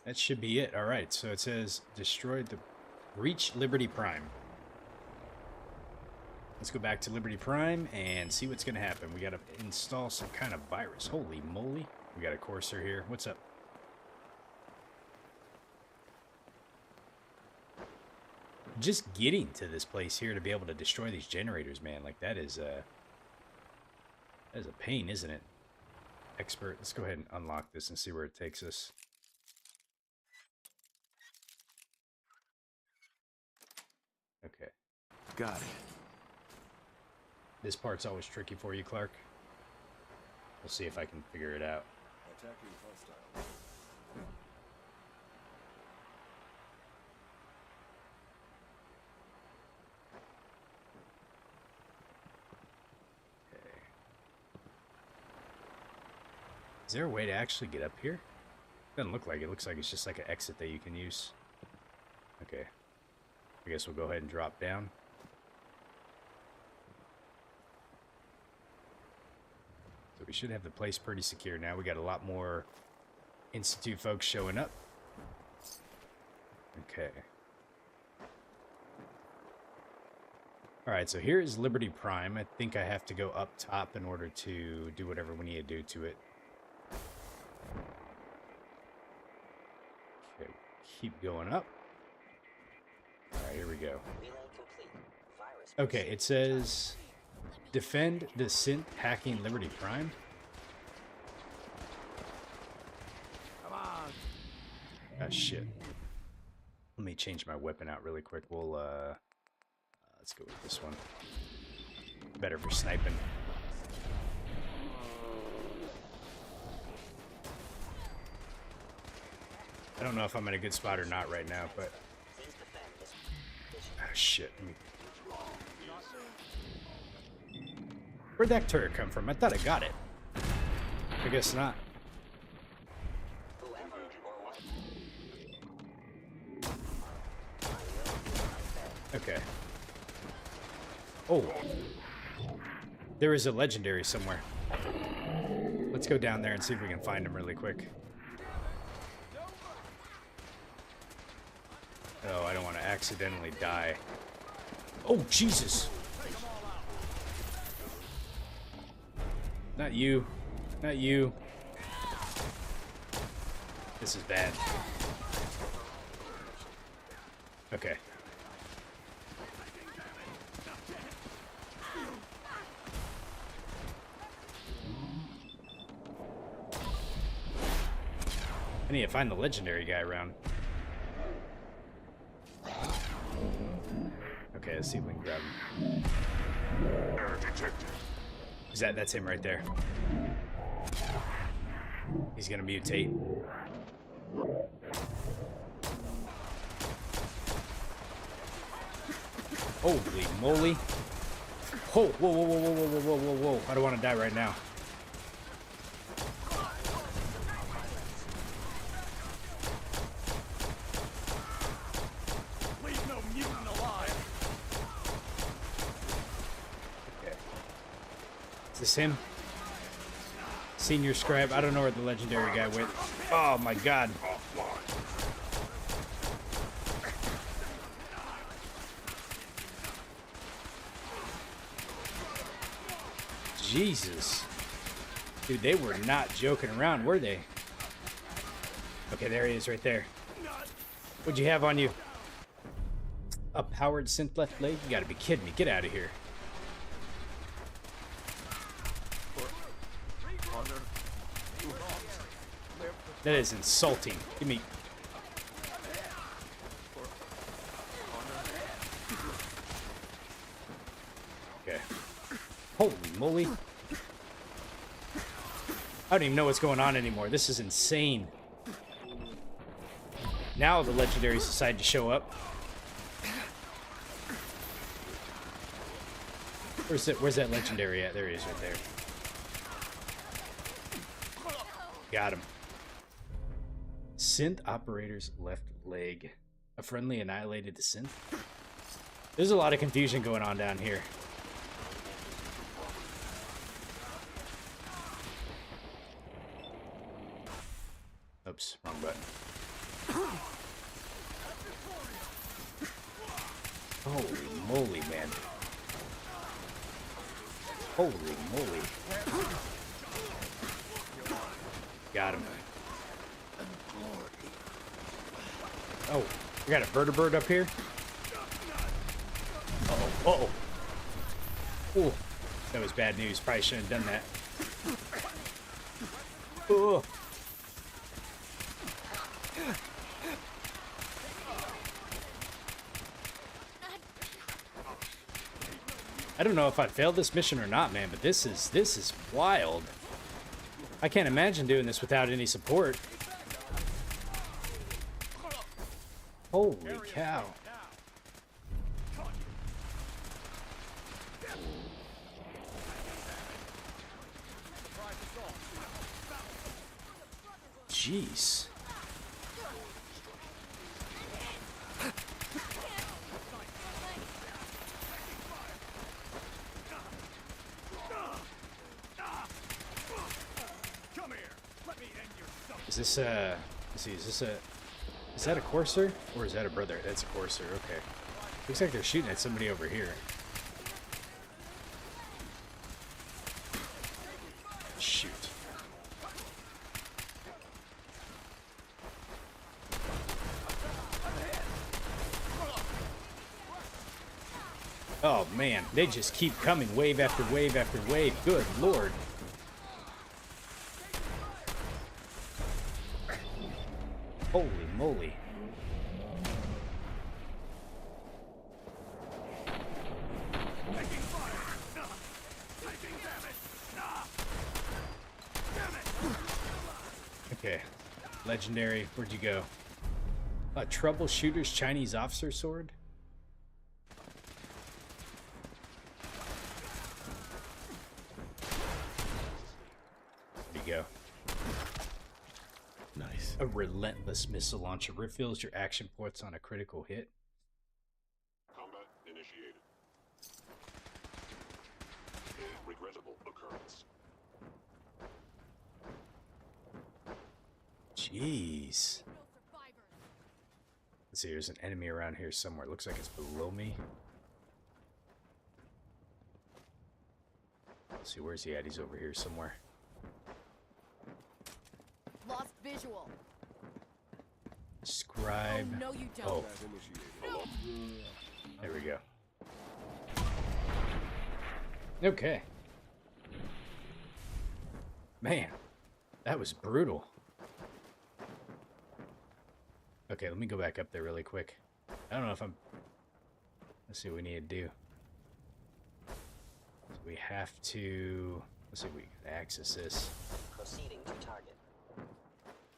That should be it. Alright, so it says destroyed the... Reach Liberty Prime. Let's go back to Liberty Prime and see what's going to happen. We got to install some kind of virus. Holy moly. We got a courser here. What's up? just getting to this place here to be able to destroy these generators, man, like that is a pain, isn't it? Expert. Let's go ahead and unlock this and see where it takes us. Okay. Got it. This part's always tricky for you, Clark. We'll see if I can figure it out. Attacking hostile. Okay. Is there a way to actually get up here? Doesn't look like it. Looks like it's just like an exit that you can use. Okay. I guess we'll go ahead and drop down. So we should have the place pretty secure now. We got a lot more Institute folks showing up. Okay. Alright, so here is Liberty Prime. I think I have to go up top in order to do whatever we need to do to it. Okay, keep going up. Alright, here we go. Okay, it says defend the synth hacking Liberty Prime. Come on. Ah, shit. Let me change my weapon out really quick. We'll, let's go with this one. Better for sniping. I don't know if I'm in a good spot or not right now, but... Ah, shit. Where'd that turret come from? I thought I got it. I guess not. Okay. Oh. There is a legendary somewhere. Let's go down there and see if we can find him really quick. Oh, I don't want to accidentally die. Oh, Jesus! Not you. Not you. This is bad. Okay. I need to find the legendary guy around. Okay, let's see if we can grab him. That's him right there. He's gonna mutate. Holy moly. Whoa, whoa, whoa, whoa, whoa, whoa, whoa, whoa, whoa. I don't want to die right now. Leave no mutant alive. Okay. Is this him? Senior Scribe. I don't know where the legendary guy went. Oh my god. Jesus. Dude, they were not joking around, were they? Okay, there he is right there. What'd you have on you? A powered synth left leg? You gotta be kidding me. Get out of here. That is insulting. Give me... Okay. Holy moly. I don't even know what's going on anymore. This is insane. Now the legendaries decide to show up. Where's that legendary at? There he is right there. Got him. Synth operator's left leg. A friendly annihilated the synth? There's a lot of confusion going on down here. Oops, wrong button. Holy moly, man. Holy moly. Got him. Oh, we got a vertibird up here? Uh-oh. Oh, that was bad news. Probably shouldn't have done that. Oh. I don't know if I failed this mission or not, man, but this is wild. I can't imagine doing this without any support. Holy cow. Jeez. Is this let's see, is that a Courser? Or is that a brother? That's a Courser, okay. Looks like they're shooting at somebody over here. Shoot. Oh man, they just keep coming wave after wave after wave. Good lord. Holy moly. Okay. Legendary. Where'd you go? A troubleshooter's Chinese officer sword? There you go. Nice. A relentless missile launcher refills your action points on a critical hit. Combat initiated. Regrettable occurrence. Jeez. Let's see, there's an enemy around here somewhere. Looks like it's below me. Let's see, where's he at? He's over here somewhere. Lost visual. Scribe. Oh, no, you don't. Oh. There we go. Okay. Man, that was brutal. Okay, let me go back up there really quick. I don't know if I'm... Let's see what we need to do. So we have to... Let's see if we can access this. Proceeding to target.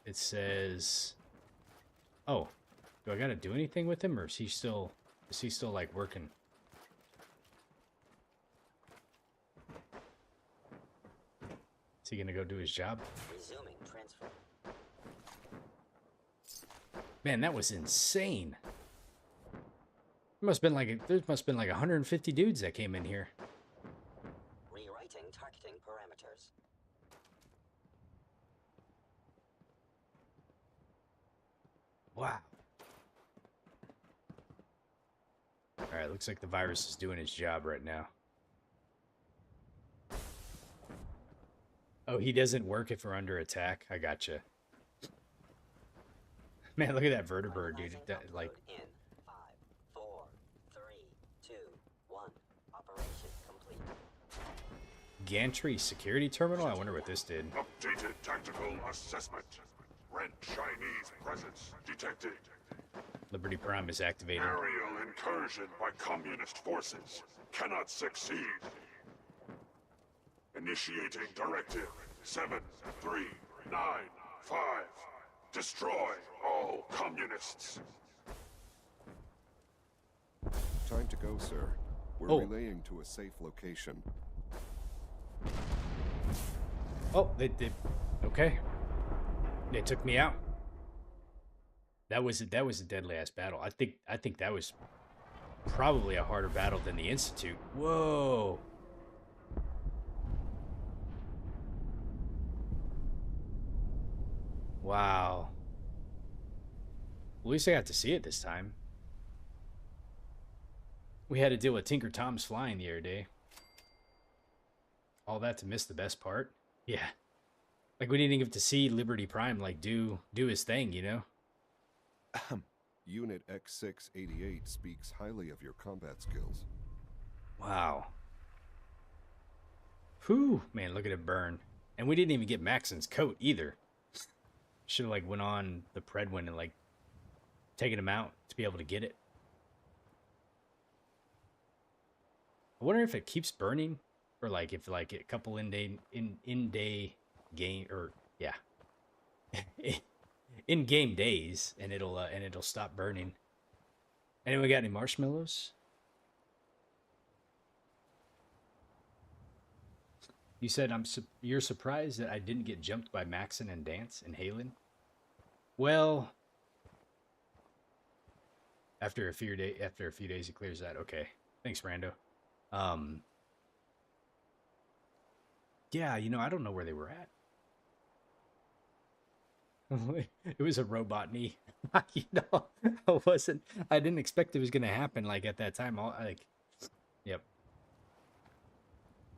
It says... Oh, do I gotta do anything with him, or is he still like working? Is he gonna go do his job? Resuming transfer. Man, that was insane. There must have been like 150 dudes that came in here. Rewriting targeting parameters. Wow. Alright, looks like the virus is doing its job right now. Oh, he doesn't work if we're under attack? I gotcha. Man, look at that vertibird, dude. That, like... In 5, 4, 3, 2, 1. Operation complete. Gantry security terminal? I wonder what this did. Updated tactical assessment. Red Chinese presence detected. Liberty Prime is activated. Aerial incursion by communist forces cannot succeed. Initiating directive 7395. Destroy all communists. Time to go, sir. We're relaying to a safe location. Oh, they did. Okay. They took me out. That was a deadly ass battle. I think that was probably a harder battle than the Institute. Whoa. Wow. At least I got to see it this time. We had to deal with Tinker Tom's flying the other day. All that to miss the best part? Yeah. Like, we didn't even get to see Liberty Prime, like, do his thing, you know? Unit X688 speaks highly of your combat skills. Wow. Whew, man, look at it burn. And we didn't even get Maxon's coat either. Should have like went on the Predwin and like taken him out to be able to get it. I wonder if it keeps burning, or like if like a couple in day game, or yeah, in game days, and it'll stop burning. Anyone got any marshmallows? You said you're surprised that I didn't get jumped by Maxon and Dance and Halen. Well, after a few days, he clears that. Okay, thanks, Rando. Yeah, you know, I don't know where they were at. It was a robot knee. You know, I didn't expect it was going to happen like at that time. Yep.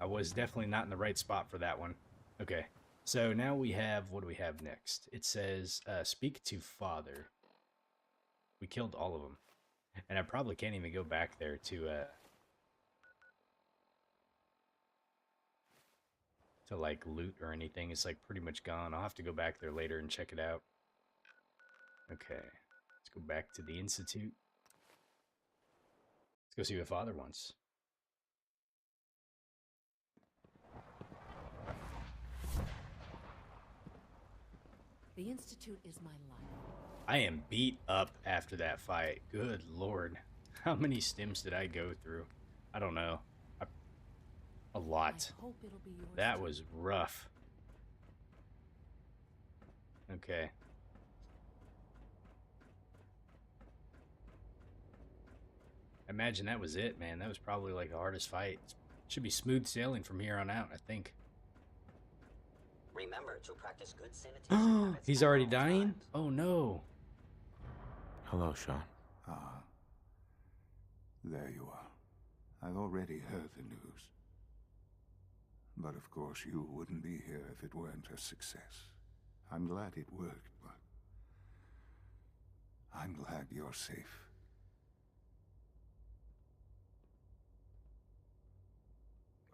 I was definitely not in the right spot for that one. Okay. So now we have, what do we have next? It says, speak to father. We killed all of them. And I probably can't even go back there to like loot or anything. It's like pretty much gone. I'll have to go back there later and check it out. Okay, let's go back to the Institute. Let's go see what father wants. The Institute is my life. I am beat up after that fight. Good lord. How many stims did I go through? I don't know. A lot. That was rough. Okay. Imagine that was it, man. That was probably like the hardest fight. Should be smooth sailing from here on out, I think. Remember to practice good sanitation. He's already dying? Oh no. Hello, Sean. Ah. There you are. I've already heard the news. But of course you wouldn't be here if it weren't a success. I'm glad it worked, but I'm glad you're safe.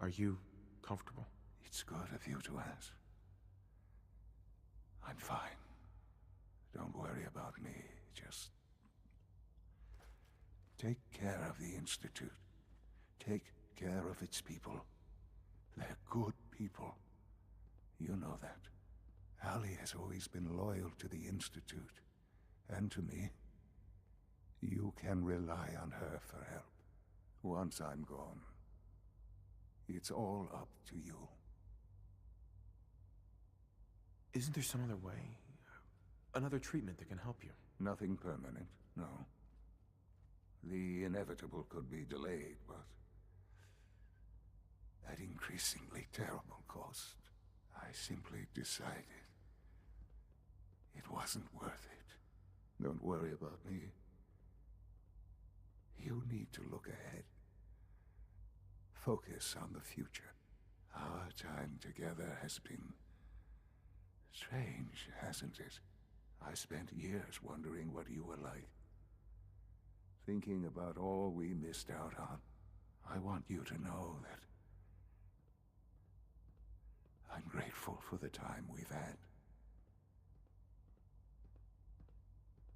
Are you comfortable? It's good of you to ask. I'm fine. Don't worry about me. Just take care of the Institute. Take care of its people. They're good people. You know that. Allie has always been loyal to the Institute. And to me. You can rely on her for help. Once I'm gone, it's all up to you. Isn't there some other way? Another treatment that can help you? Nothing permanent, no. The inevitable could be delayed, but at increasingly terrible cost, I simply decided it wasn't worth it. Don't worry about me. You need to look ahead. Focus on the future. Our time together has been strange, hasn't it? I spent years wondering what you were like. Thinking about all we missed out on. I want you to know that I'm grateful for the time we've had.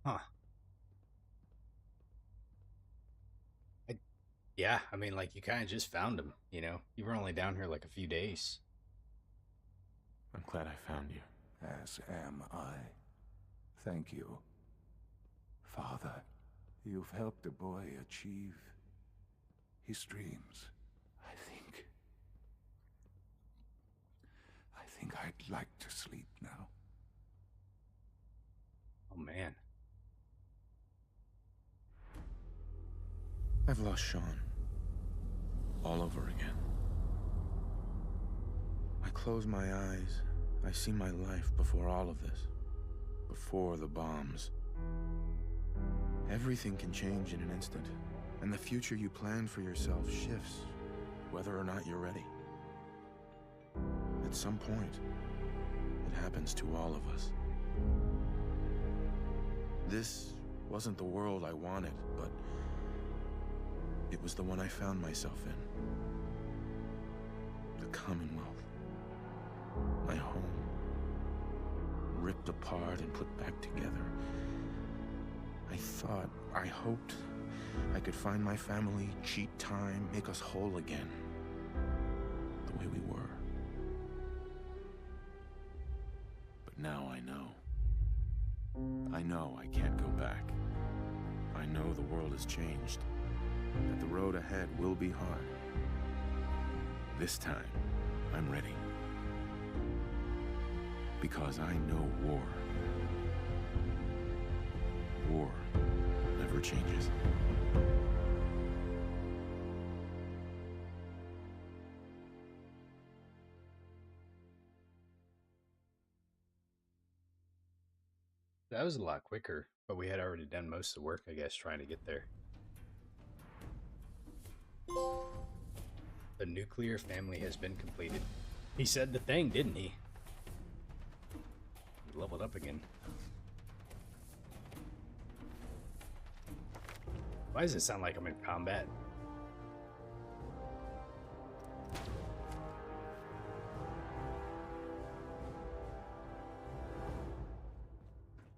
Huh. Yeah, I mean, like, you kind of just found him, you know? You were only down here like a few days. I'm glad I found you. As am I. Thank you. Father, you've helped a boy achieve his dreams. I think I'd like to sleep now. Oh, man. I've lost Sean. All over again. I close my eyes. I see my life before all of this. Before the bombs. Everything can change in an instant. And the future you plan for yourself shifts, whether or not you're ready. At some point, it happens to all of us. This wasn't the world I wanted, but It was the one I found myself in. The Commonwealth. My home. Ripped apart and put back together. I hoped I could find my family, cheat time, make us whole again. The way we were. But now I know. I know I can't go back. I know the world has changed. That the road ahead will be hard. This time, I'm ready. Because I know war. War never changes. That was a lot quicker, but we had already done most of the work, I guess, trying to get there. The nuclear family has been completed. He said the thing, didn't he? He leveled up again. Why does it sound like I'm in combat?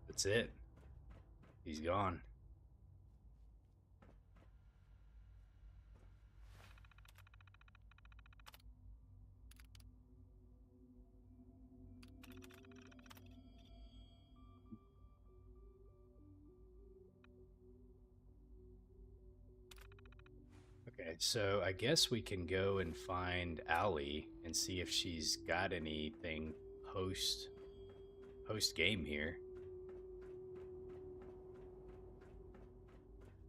That's it. He's gone. Okay, so I guess we can go and find Allie and see if she's got anything post game here.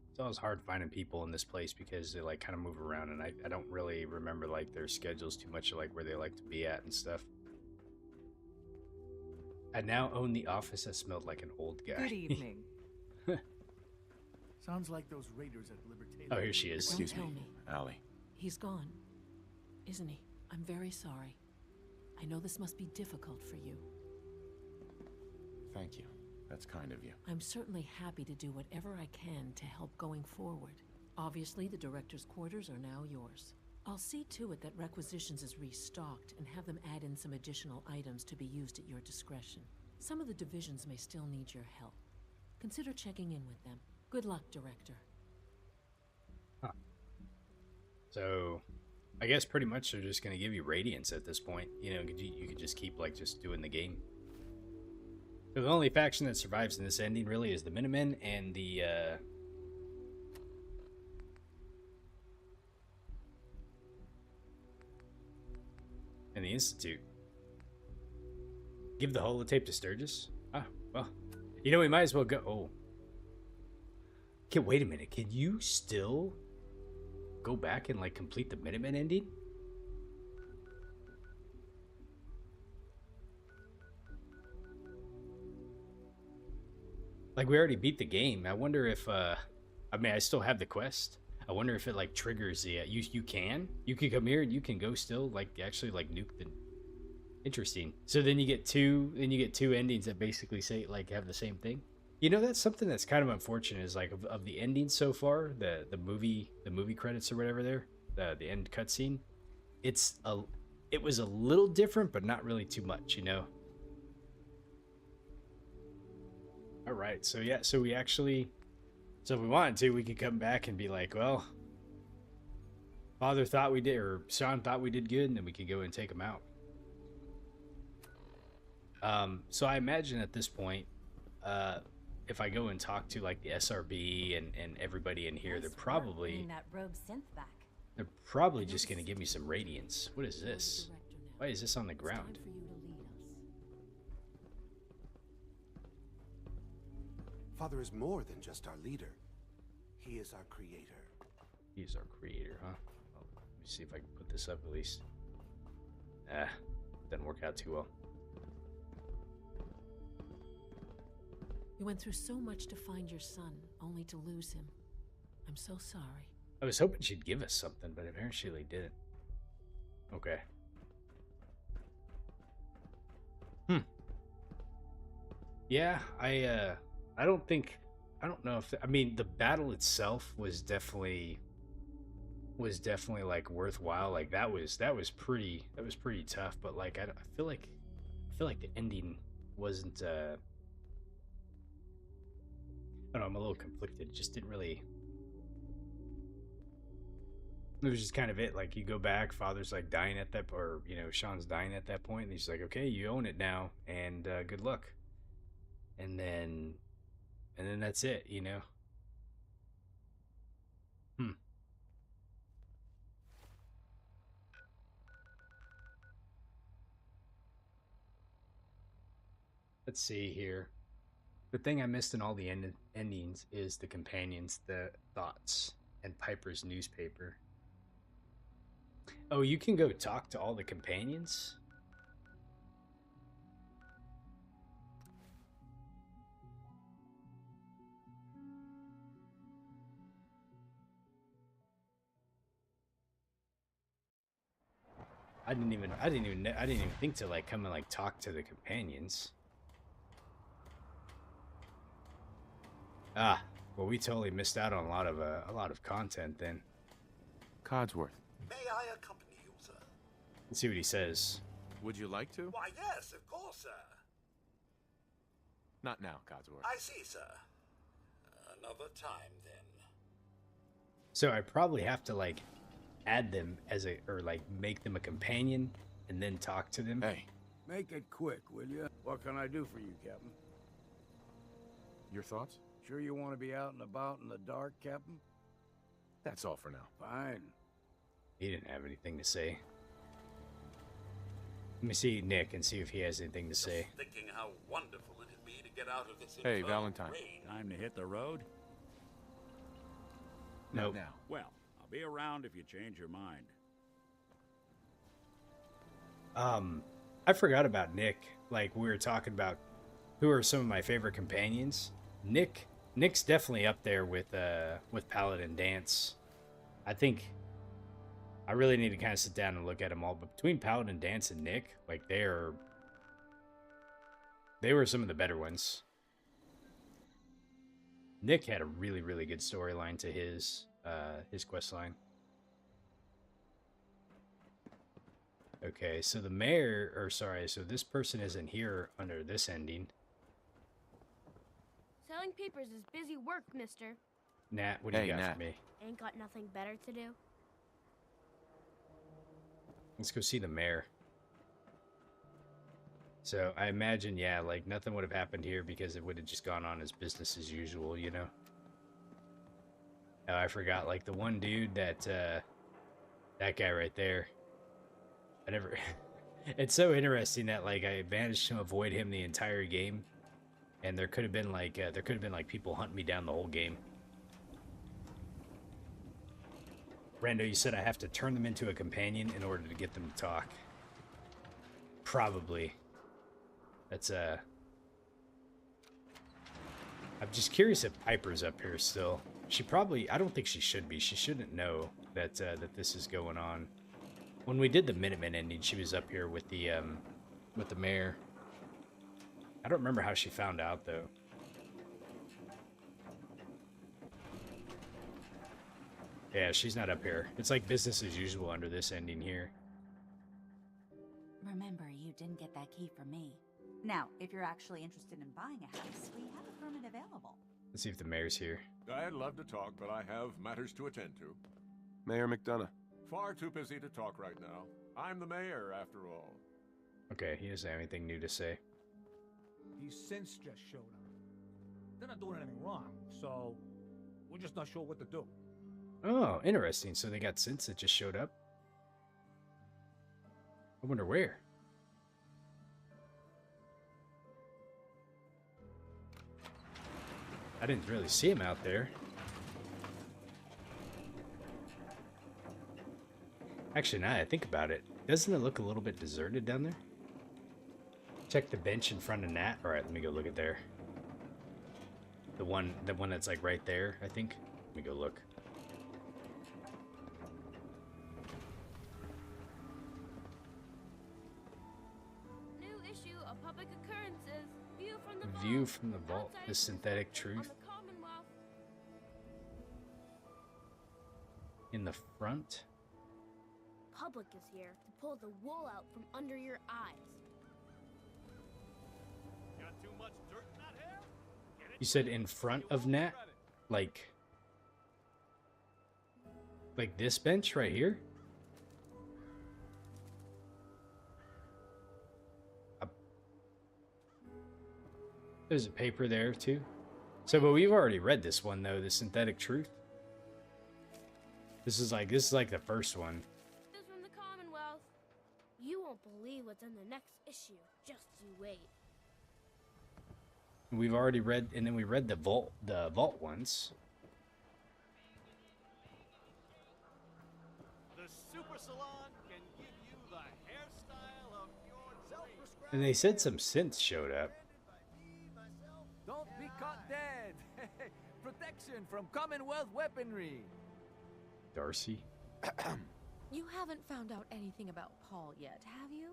It's always hard finding people in this place because they like kind of move around, and I don't really remember like their schedules too much, like where they like to be at and stuff. I now own the office that smelled like an old guy. Good evening. Sounds like those raiders at Liberty. Oh, here she is. Excuse Don't me, tell me. Allie. He's gone, isn't he? I'm very sorry. I know this must be difficult for you. Thank you. That's kind of you. I'm certainly happy to do whatever I can to help going forward. Obviously, the director's quarters are now yours. I'll see to it that requisitions is restocked and have them add in some additional items to be used at your discretion. Some of the divisions may still need your help. Consider checking in with them. Good luck, Director. Huh. So, I guess pretty much they're just going to give you radiance at this point. You know, you could just keep, like, just doing the game. So the only faction that survives in this ending, really, is the Minutemen and the, and the Institute. Give the holotape to Sturgis? Ah, well, you know, we might as well go... Oh. Okay, wait a minute. Can you still go back and, like, complete the Minutemen ending? Like, we already beat the game. I wonder if, I mean, I still have the quest. I wonder if it, like, triggers the, you can come here and you can go still, like, actually, like, nuke the... Interesting. So then you get two endings that basically say, like, have the same thing. You know, that's something that's kind of unfortunate is, like, of the endings so far, the movie credits or whatever there, the end cutscene, it was a little different, but not really too much, you know? All right, so yeah, so if we wanted to, we could come back and be like, well, Father thought we did, or Sean thought we did good, and then we could go and take him out. So I imagine at this point, if I go and talk to, like, the SRB and everybody in here, they're probably just going to give me some radiance. What is this? Why is this on the ground? Father is more than just our leader. He is our creator. He is our creator, huh? Well, let me see if I can put this up at least. Didn't work out too well. You went through so much to find your son, only to lose him. I'm so sorry. I was hoping she'd give us something, but apparently she didn't. Okay. Yeah, I don't know if... I mean, the battle itself was definitely was definitely like worthwhile. Like that was pretty tough. But like I feel like the ending wasn't. I don't know. I'm a little conflicted. It just didn't really. It was just kind of it. Like you go back, father's like dying at that, or you know, Sean's dying at that point, and he's like, "Okay, you own it now, and good luck." And then that's it. You know. Hmm. Let's see here. The thing I missed in all the endings is the companions, the thoughts, and Piper's newspaper. Oh, you can go talk to all the companions? I didn't even think to like come and like talk to the companions. Ah, well, we totally missed out on a lot of content then. Codsworth. May I accompany you, sir? Let's see what he says. Would you like to? Why, yes, of course, sir. Not now, Codsworth. I see, sir. Another time, then. So I probably have to like add them as a, or like make them a companion and then talk to them. Hey. Make it quick, will you? What can I do for you, Captain? Your thoughts? Sure you want to be out and about in the dark, Captain? That's all for now. Fine. He didn't have anything to say. Let me see Nick and see if he has anything to say. Just thinking how wonderful it'd be to get out of this Hey, infernal Valentine. rain. Time to hit the road? Nope. Not now. Well, I'll be around if you change your mind. I forgot about Nick. Like we were talking about who are some of my favorite companions. Nick's definitely up there with Paladin Dance. I think I really need to kind of sit down and look at them all. But between Paladin Dance and Nick, like they were some of the better ones. Nick had a really, really good storyline to his quest line. Okay, so the mayor, or sorry, so this person isn't here under this ending. Selling papers is busy work, mister. Nat, what do you got for me? Ain't got nothing better to do. Let's go see the mayor. So I imagine, yeah, like nothing would have happened here because it would have just gone on as business as usual, you know? Oh, I forgot, like the one dude that guy right there. I never... It's so interesting that like I managed to avoid him the entire game. And there could have been like people hunting me down the whole game. Rando, you said I have to turn them into a companion in order to get them to talk. Probably. That's I'm just curious if Piper's up here still. She probably, I don't think she should be. She shouldn't know that that this is going on. When we did the Minutemen ending, she was up here with the mayor. I don't remember how she found out though. Yeah, she's not up here. It's like business as usual under this ending here. Remember, you didn't get that key from me. Now, if you're actually interested in buying a house, we have a permit available. Let's see if the mayor's here. I'd love to talk, but I have matters to attend to. Mayor McDonough. Far too busy to talk right now. I'm the mayor, after all. Okay, he doesn't have anything new to say. These synths just showed up. They're not doing anything wrong, so we're just not sure what to do. Oh, interesting. So they got synths that just showed up? I wonder where. I didn't really see him out there. Actually, now that I think about it, doesn't it look a little bit deserted down there? Check the bench in front of Nat. All right, let me go look at there. The one that's like right there, I think. Let me go look. New issue of Public Occurrences. View from the vault. The synthetic truth. in the front. Public is here to pull the wool out from under your eyes. Got too much dirt in that hair? You said in front of Nat? Like this bench right here? There's a paper there too. So, but we've already read this one though, the Synthetic Truth. This is like the first one. This is from the Commonwealth. You won't believe what's in the next issue. Just you wait. We've already read, and then we read the vault ones. The super salon can give you the hairstyle of your self-prescribed. And they said some synths showed up. Don't be caught dead. Protection from Commonwealth weaponry. Darcy. You haven't found out anything about Paul yet, have you?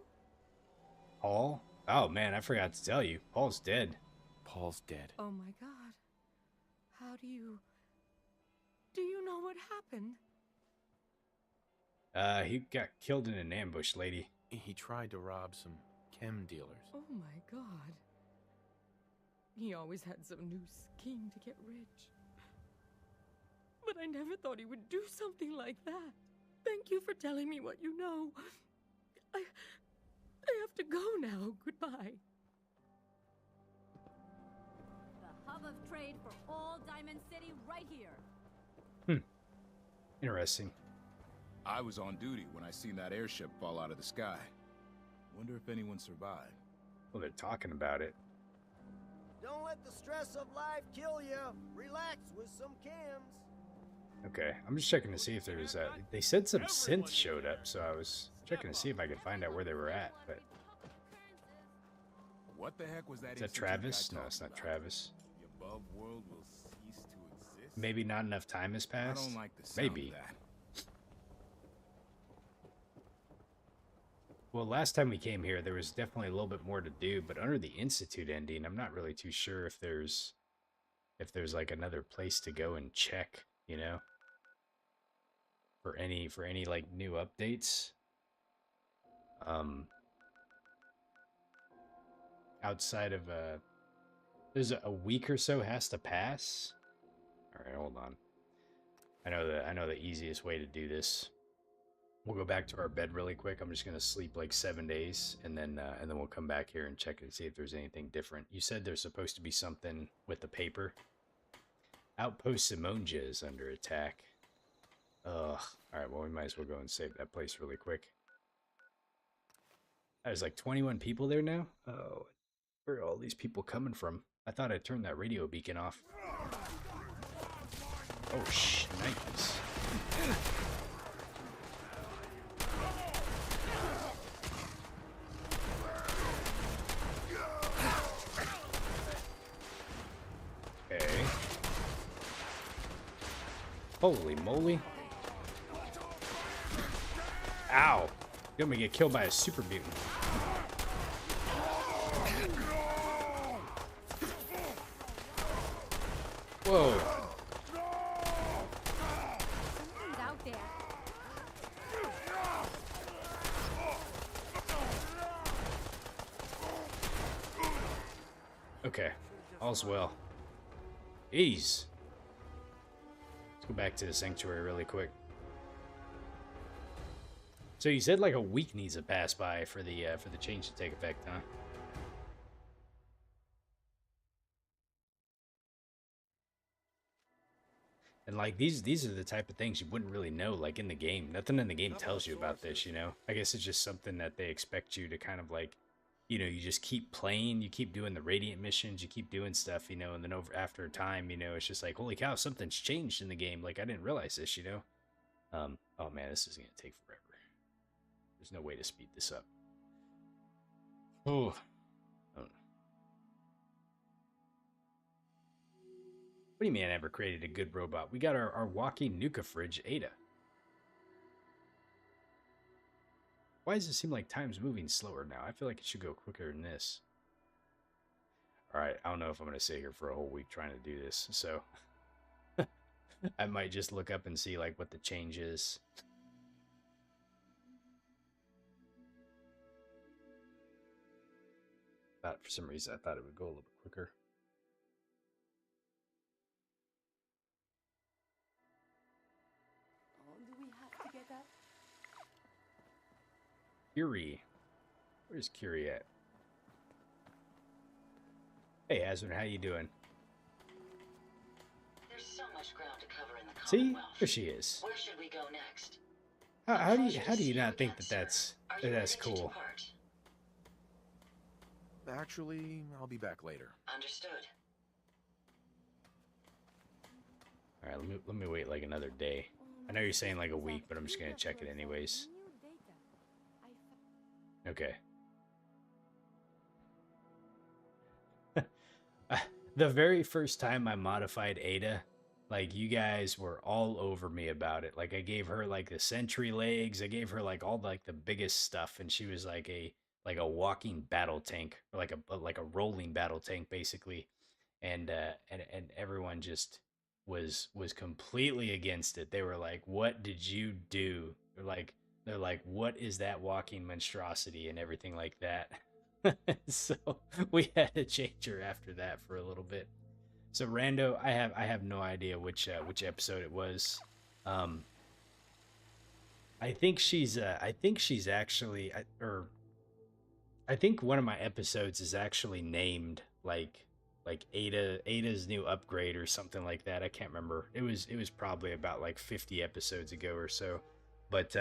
Paul? Oh man, I forgot to tell you. Paul's dead. Paul's dead. Oh my god. How do you know what happened? He got killed in an ambush, lady. He tried to rob some chem dealers. Oh my god. He always had some new scheme to get rich. But I never thought he would do something like that. Thank you for telling me what you know. I have to go now. Goodbye. The hub of trade for all Diamond City right here. Interesting. I was on duty when I seen that airship fall out of the sky. Wonder if anyone survived. Well, they're talking about it. Don't let the stress of life kill you. Relax with some cams. Okay, I'm just checking to see if there's they said some synths showed up, so I was checking to see if I could find out where they were at, but... What the heck was that? Is that Travis? No, it's not Travis. The above world will cease to exist. Maybe not enough time has passed? I don't like the sound Maybe. of that. Well, last time we came here, there was definitely a little bit more to do, but under the Institute ending, I'm not really too sure if there's like another place to go and check, you know, for any like new updates. Outside of there's a week or so has to pass. All right, hold on. I know the easiest way to do this. We'll go back to our bed really quick. I'm just gonna sleep like 7 days, and then we'll come back here and check and see if there's anything different. You said there's supposed to be something with the paper. Outpost Simonja is under attack. Ugh. All right. Well, we might as well go and save that place really quick. There's like 21 people there now. Oh, where are all these people coming from? I thought I turned that radio beacon off. Oh, shnikes. Okay. Holy moly. Ow. You're gonna get killed by a super mutant. Whoa. Something's out there. Okay. All's well. Ease. Let's go back to the sanctuary really quick. So you said like a week needs to pass by for the change to take effect, huh? And like these are the type of things you wouldn't really know like in the game. Nothing in the game tells you about this, you know? I guess it's just something that they expect you to kind of like, you know, you just keep playing, you keep doing the Radiant missions, you keep doing stuff, you know, and then after a time, you know, it's just like, holy cow, something's changed in the game. Like I didn't realize this, you know? Oh man, this is gonna take forever. There's no way to speed this up. Oh. What do you mean I never created a good robot? We got our walking Nuka fridge, Ada. Why does it seem like time's moving slower now? I feel like it should go quicker than this. Alright, I don't know if I'm going to sit here for a whole week trying to do this, so... I might just look up and see like what the change is. But for some reason, I thought it would go a little bit quicker. Do we have to get up? Curie. Where's Curie at? Hey, Aswin, how you doing? There's so much ground to cover in the See? Commonwealth. There she is. Where should we go next? How do you not think that that's cool? Actually, I'll be back later. Understood. All right, let me wait like another day. I know you're saying like a week, but I'm just gonna check it anyways. Okay. The very first time I modified Ada, like you guys were all over me about it. Like I gave her like the sentry legs, I gave her like all like the biggest stuff, and she was like a walking battle tank, or like a rolling battle tank basically. And everyone just was completely against it. They were like, "What did you do?" They're like, "What is that walking monstrosity?" and everything like that. So we had to change her after that for a little bit. So Rando, I have no idea which episode it was. I think she's actually I think one of my episodes is actually named like Ada's new upgrade or something like that. I can't remember. It was probably about like 50 episodes ago or so. But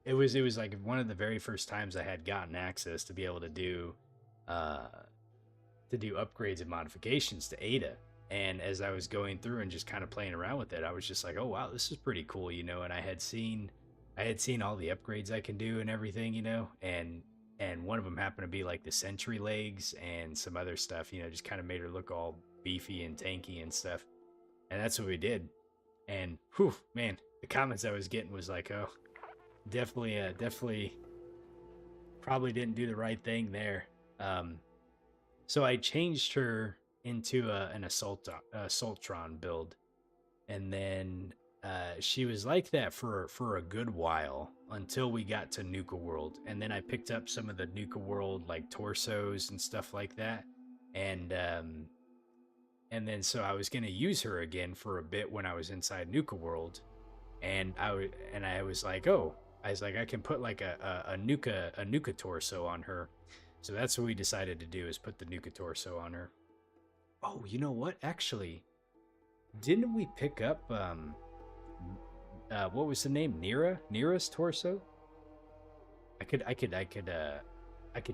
it was like one of the very first times I had gotten access to be able to do upgrades and modifications to Ada. And as I was going through and just kind of playing around with it, I was just like, "Oh wow, this is pretty cool," you know. And I had seen all the upgrades I can do and everything, you know. And one of them happened to be like the sentry legs and some other stuff, you know, just kind of made her look all beefy and tanky and stuff. And that's what we did. And whew, man, the comments I was getting was like, "Oh, definitely probably didn't do the right thing there." So I changed her into an Assaultron build, and then she was like that for a good while until we got to Nuka-World, and then I picked up some of the Nuka-World like torsos and stuff like that, and then so I was gonna use her again for a bit when I was inside Nuka-World, and I was like, "Oh," I was like, "I can put like a Nuka torso on her." So that's what we decided to do, is put the Nuka torso on her. Oh, you know what? Actually, didn't we pick up what was the name? Nira's torso? I could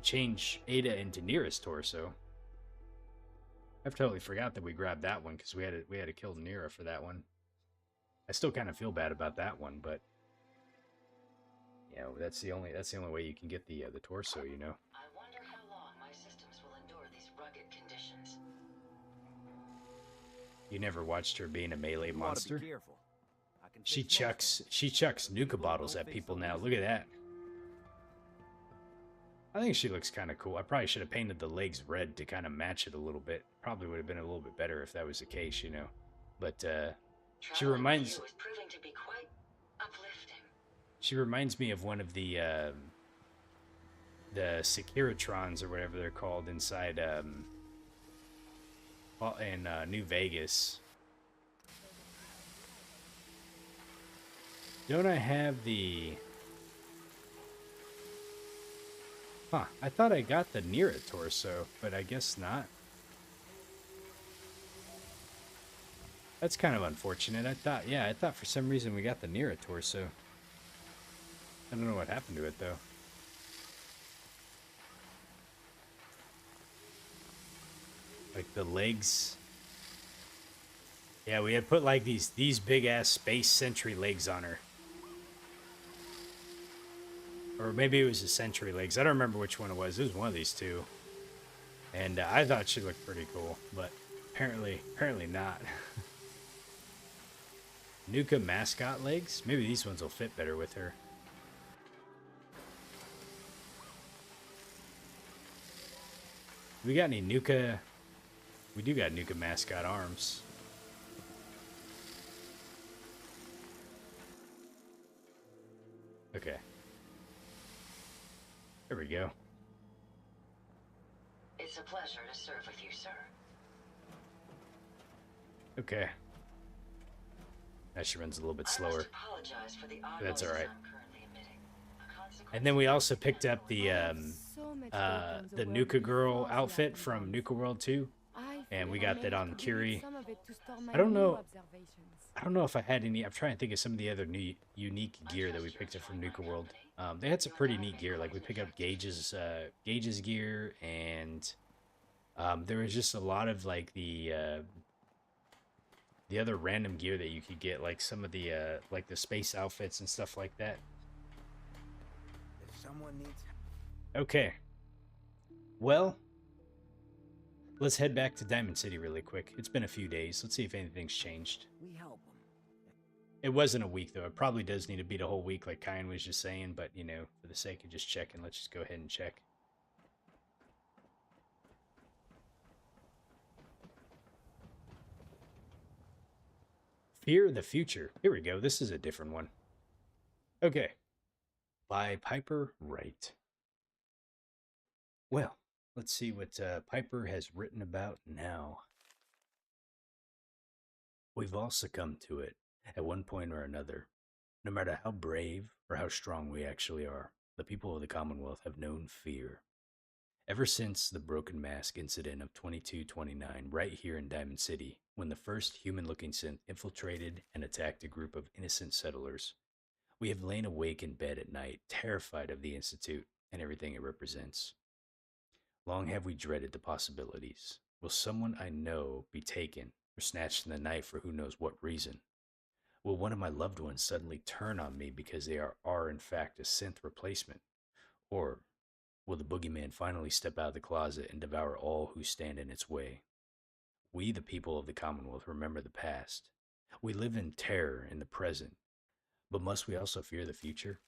change Ada into Nira's torso. I've totally forgot that we grabbed that one because we had to kill Nira for that one. I still kind of feel bad about that one, but you know, that's the only way you can get the torso, you know. I wonder how long my systems will endure these rugged conditions. You never watched her being a melee monster? Be careful. She chucks Nuka bottles at people now. Look at that. I think she looks kind of cool. I probably should have painted the legs red to kind of match it a little bit. Probably would have been a little bit better if that was the case, you know. But she reminds me of one of the Securitrons or whatever they're called inside in New Vegas. Don't I have the... Huh, I thought I got the Nira torso, but I guess not. That's kind of unfortunate. I thought for some reason we got the Nira torso. I don't know what happened to it, though. Like the legs. Yeah, we had put like these big-ass space sentry legs on her. Or maybe it was the sentry legs. I don't remember which one it was. It was one of these two. And I thought she looked pretty cool, but apparently not. Nuka mascot legs? Maybe these ones will fit better with her. We got any Nuka? We do got Nuka mascot arms. Okay. There we go. It's a pleasure to serve with you, sir. Okay. Now she runs a little bit slower. I must apologize for the odd That's noises all right. I'm currently emitting. A consequence And then we also picked up the Nuka-Girl outfit from Nuka-World 2. And we got that on Curie. I don't know if I had any. I'm trying to think of some of the other new unique gear that we picked up from Nuka-World. They had some pretty neat gear. Like we picked up Gage's gear, and there was just a lot of like the other random gear that you could get, like some of the like the space outfits and stuff like that. If someone needs... Okay. Well, let's head back to Diamond City really quick. It's been a few days. Let's see if anything's changed. We help them. It wasn't a week, though. It probably does need to beat a whole week, like Kyan was just saying. But, you know, for the sake of just checking, let's just go ahead and check. Fear the Future. Here we go. This is a different one. Okay. By Piper Wright. Well, let's see what Piper has written about now. We've all succumbed to it at one point or another. No matter how brave or how strong we actually are, the people of the Commonwealth have known fear. Ever since the Broken Mask incident of 2229 right here in Diamond City, when the first human-looking synth infiltrated and attacked a group of innocent settlers, we have lain awake in bed at night, terrified of the Institute and everything it represents. Long have we dreaded the possibilities. Will someone I know be taken or snatched in the night for who knows what reason? Will one of my loved ones suddenly turn on me because they are in fact a synth replacement? Or will the boogeyman finally step out of the closet and devour all who stand in its way? We, the people of the Commonwealth, remember the past. We live in terror in the present. But must we also fear the future?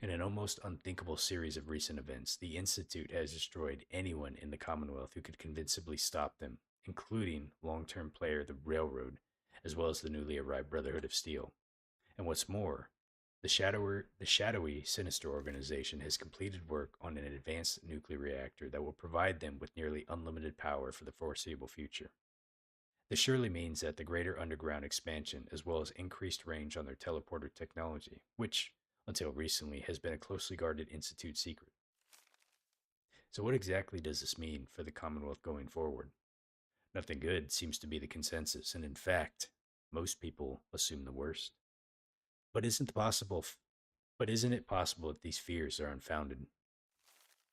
In an almost unthinkable series of recent events, the Institute has destroyed anyone in the Commonwealth who could convincingly stop them, including long-term player the Railroad, as well as the newly arrived Brotherhood of Steel. And what's more, the shadowy, sinister organization has completed work on an advanced nuclear reactor that will provide them with nearly unlimited power for the foreseeable future. This surely means that the greater underground expansion, as well as increased range on their teleporter technology, which, until recently, has been a closely guarded Institute secret. So what exactly does this mean for the Commonwealth going forward? Nothing good seems to be the consensus, and in fact, most people assume the worst. But isn't it possible that these fears are unfounded?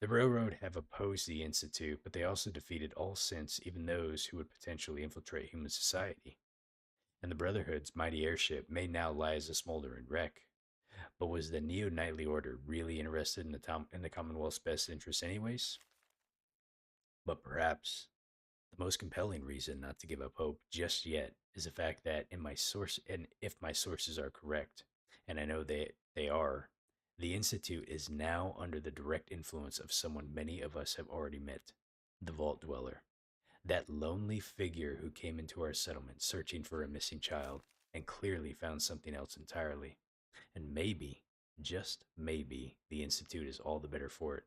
The Railroad have opposed the Institute, but they also defeated all synths, even those who would potentially infiltrate human society. And the Brotherhood's mighty airship may now lie as a smoldering wreck. But was the Neo-Knightly Order really interested in the Commonwealth's best interests anyways? But perhaps the most compelling reason not to give up hope just yet is the fact that if my sources are correct, and I know they are, the Institute is now under the direct influence of someone many of us have already met, the Vault Dweller. That lonely figure who came into our settlement searching for a missing child and clearly found something else entirely. And maybe, just maybe, the Institute is all the better for it.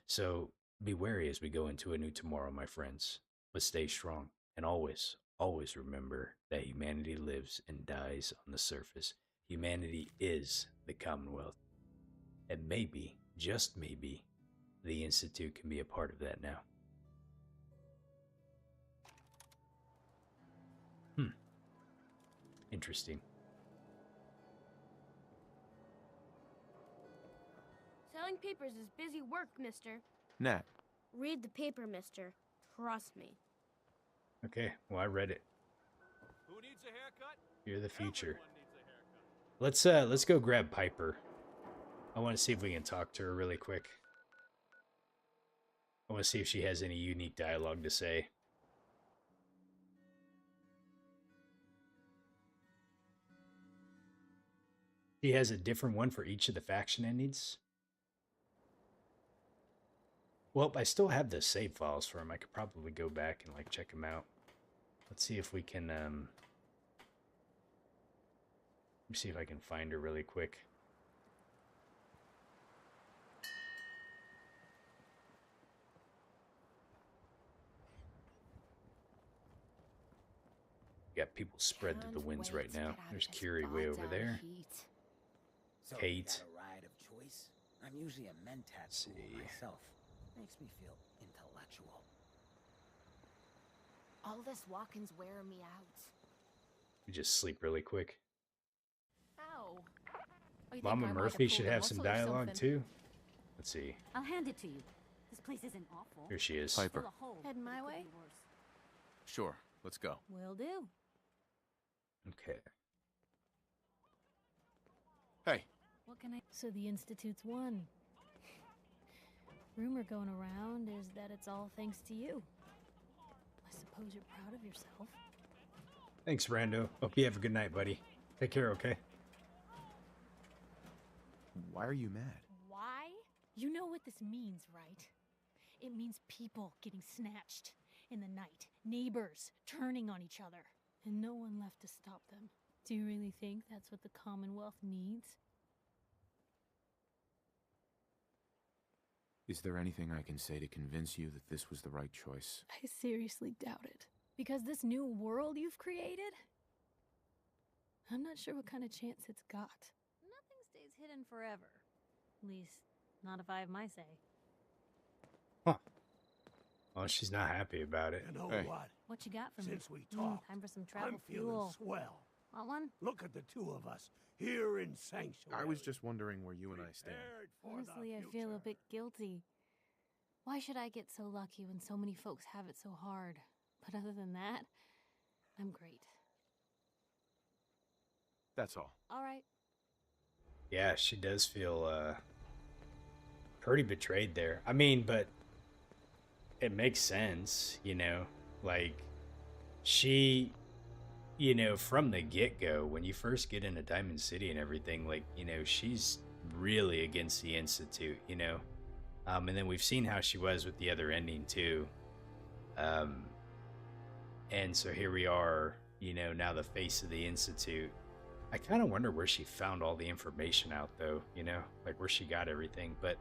So be wary as we go into a new tomorrow, my friends. But stay strong, and always, always remember that humanity lives and dies on the surface. Humanity is the Commonwealth. And maybe, just maybe, the Institute can be a part of that now. Interesting. Selling papers is busy work, mister. Nat. Read the paper, mister. Trust me. Okay, well, I read it. Who needs a haircut? Fear the future. Let's go grab Piper. I want to see if we can talk to her really quick. I want to see if she has any unique dialogue to say. She has a different one for each of the faction endings. Well, I still have the save files for him. I could probably go back and like check them out. Let's see if we can let me see if I can find her really quick. got people spread to the winds right now. There's Curie way over there. So you Kate. got a ride of choice? I'm usually a mentat fool myself. Makes me feel intellectual. All this walking's wearing me out. We just sleep really quick. Ow. Oh, you think Mama I might Murphy pulled should a have some muscle or dialogue something? too. Let's see. I'll hand it to you. This place isn't awful. Here she is. Piper. Heading my way? Sure, let's go. Will do. Okay. Hey. What can I... So the Institute's won. Rumor going around is that it's all thanks to you. I suppose you're proud of yourself. Thanks, Rando. Hope you have a good night, buddy. Take care, okay? Why are you mad? Why? You know what this means, right? It means people getting snatched in the night, neighbors turning on each other, and no one left to stop them. Do you really think that's what the Commonwealth needs? Is there anything I can say to convince you that this was the right choice? I seriously doubt it. Because this new world you've created? I'm not sure what kind of chance it's got. Nothing stays hidden forever. At least, not if I have my say. Huh. Well, she's not happy about it. You know what? What you got for me? Since we talked, Time for some travel I'm feeling fuel. swell. Want one? Look at the two of us here in Sanctuary. I was just wondering where you and I stand. Honestly, I feel a bit guilty. Why should I get so lucky when so many folks have it so hard? But other than that, I'm great. That's all. All right. Yeah, she does feel pretty betrayed there. I mean, but it makes sense, you know? Like, she, you know, from the get-go, when you first get into Diamond City and everything, like, you know, she's really against the Institute, you know? And then we've seen how she was with the other ending, too. And so here we are, you know, now the face of the Institute. I kind of wonder where she found all the information out, though, you know? Like, where she got everything, but,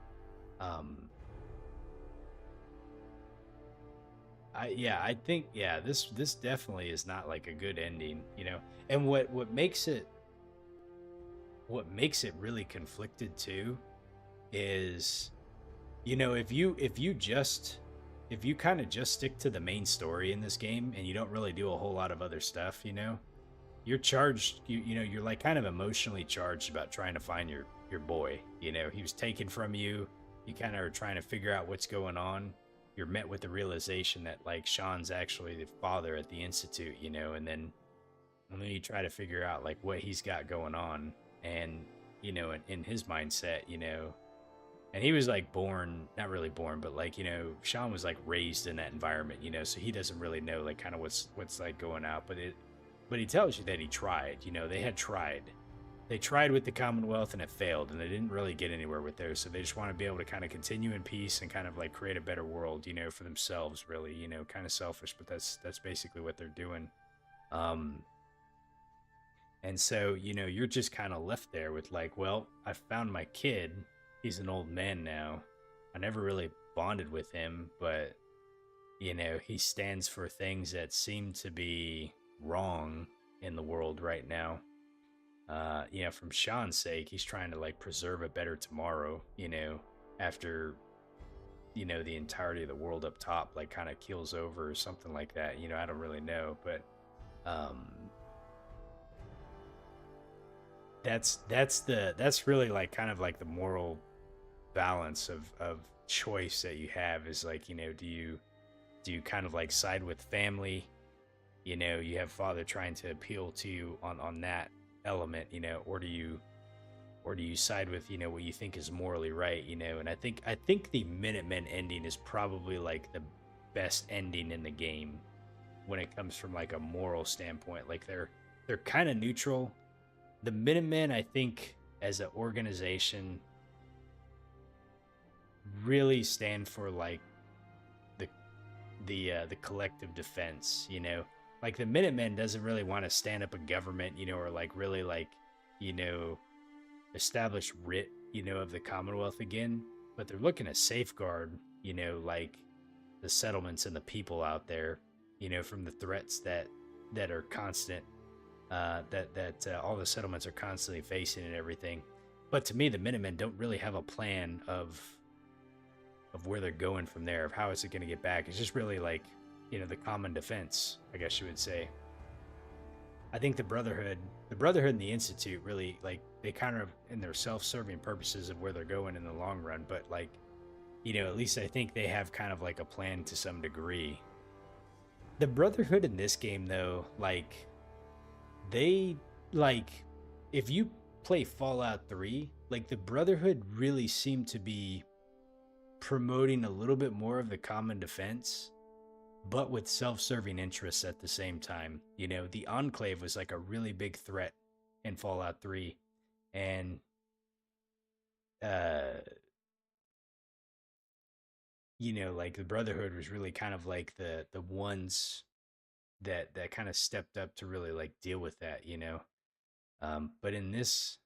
I think, yeah, this definitely is not like a good ending, you know. And what makes it really conflicted too is, you know, if you kind of just stick to the main story in this game and you don't really do a whole lot of other stuff, you know, you're charged, you know, you're like kind of emotionally charged about trying to find your boy. You know, he was taken from you. You kind of are trying to figure out what's going on. You're met with the realization that, like, Sean's actually the father at the Institute, you know, and then you try to figure out, like, what he's got going on. And, you know, in his mindset, you know, and he was, like, born, not really born, but, like, you know, Sean was, like, raised in that environment, you know, so he doesn't really know, like, kind of what's like, going out. But he tells you that he tried, you know, they had tried. They tried with the Commonwealth and it failed, and they didn't really get anywhere with those. So they just want to be able to kind of continue in peace and kind of like create a better world, you know, for themselves, really, you know, kind of selfish, but that's basically what they're doing. And so, you know, you're just kind of left there with like, well, I found my kid. He's an old man now. I never really bonded with him, but, you know, he stands for things that seem to be wrong in the world right now. You know, from Sean's sake, he's trying to like preserve a better tomorrow, you know, after, you know, the entirety of the world up top like kind of keels over or something like that. You know, I don't really know, but that's really like kind of like the moral balance of choice that you have is like, you know, do you kind of like side with family? You know, you have father trying to appeal to you on that element, you know, or do you side with, you know, what you think is morally right, you know? And I think the Minutemen ending is probably like the best ending in the game when it comes from like a moral standpoint. Like they're kind of neutral. The Minutemen, I think, as an organization, really stand for like the collective defense, you know. Like the Minutemen doesn't really want to stand up a government, you know, or like really like, you know, establish writ, you know, of the Commonwealth again, but they're looking to safeguard, you know, like the settlements and the people out there, you know, from the threats that that are constant, that all the settlements are constantly facing and everything. But to me, the Minutemen don't really have a plan of where they're going from there, of how is it going to get back. It's just really like, the common defense, I guess you would say. I think the Brotherhood and the Institute really, like, they kind of in their self-serving purposes of where they're going in the long run, but like, at least I think they have kind of like a plan to some degree. The Brotherhood in this game, though, like, they, like, if you play Fallout 3, like, the Brotherhood really seemed to be promoting a little bit more of the common defense, but with self-serving interests at the same time. The Enclave was like a really big threat in Fallout 3, and like the Brotherhood was really kind of like the ones that kind of stepped up to really like deal with that. But in this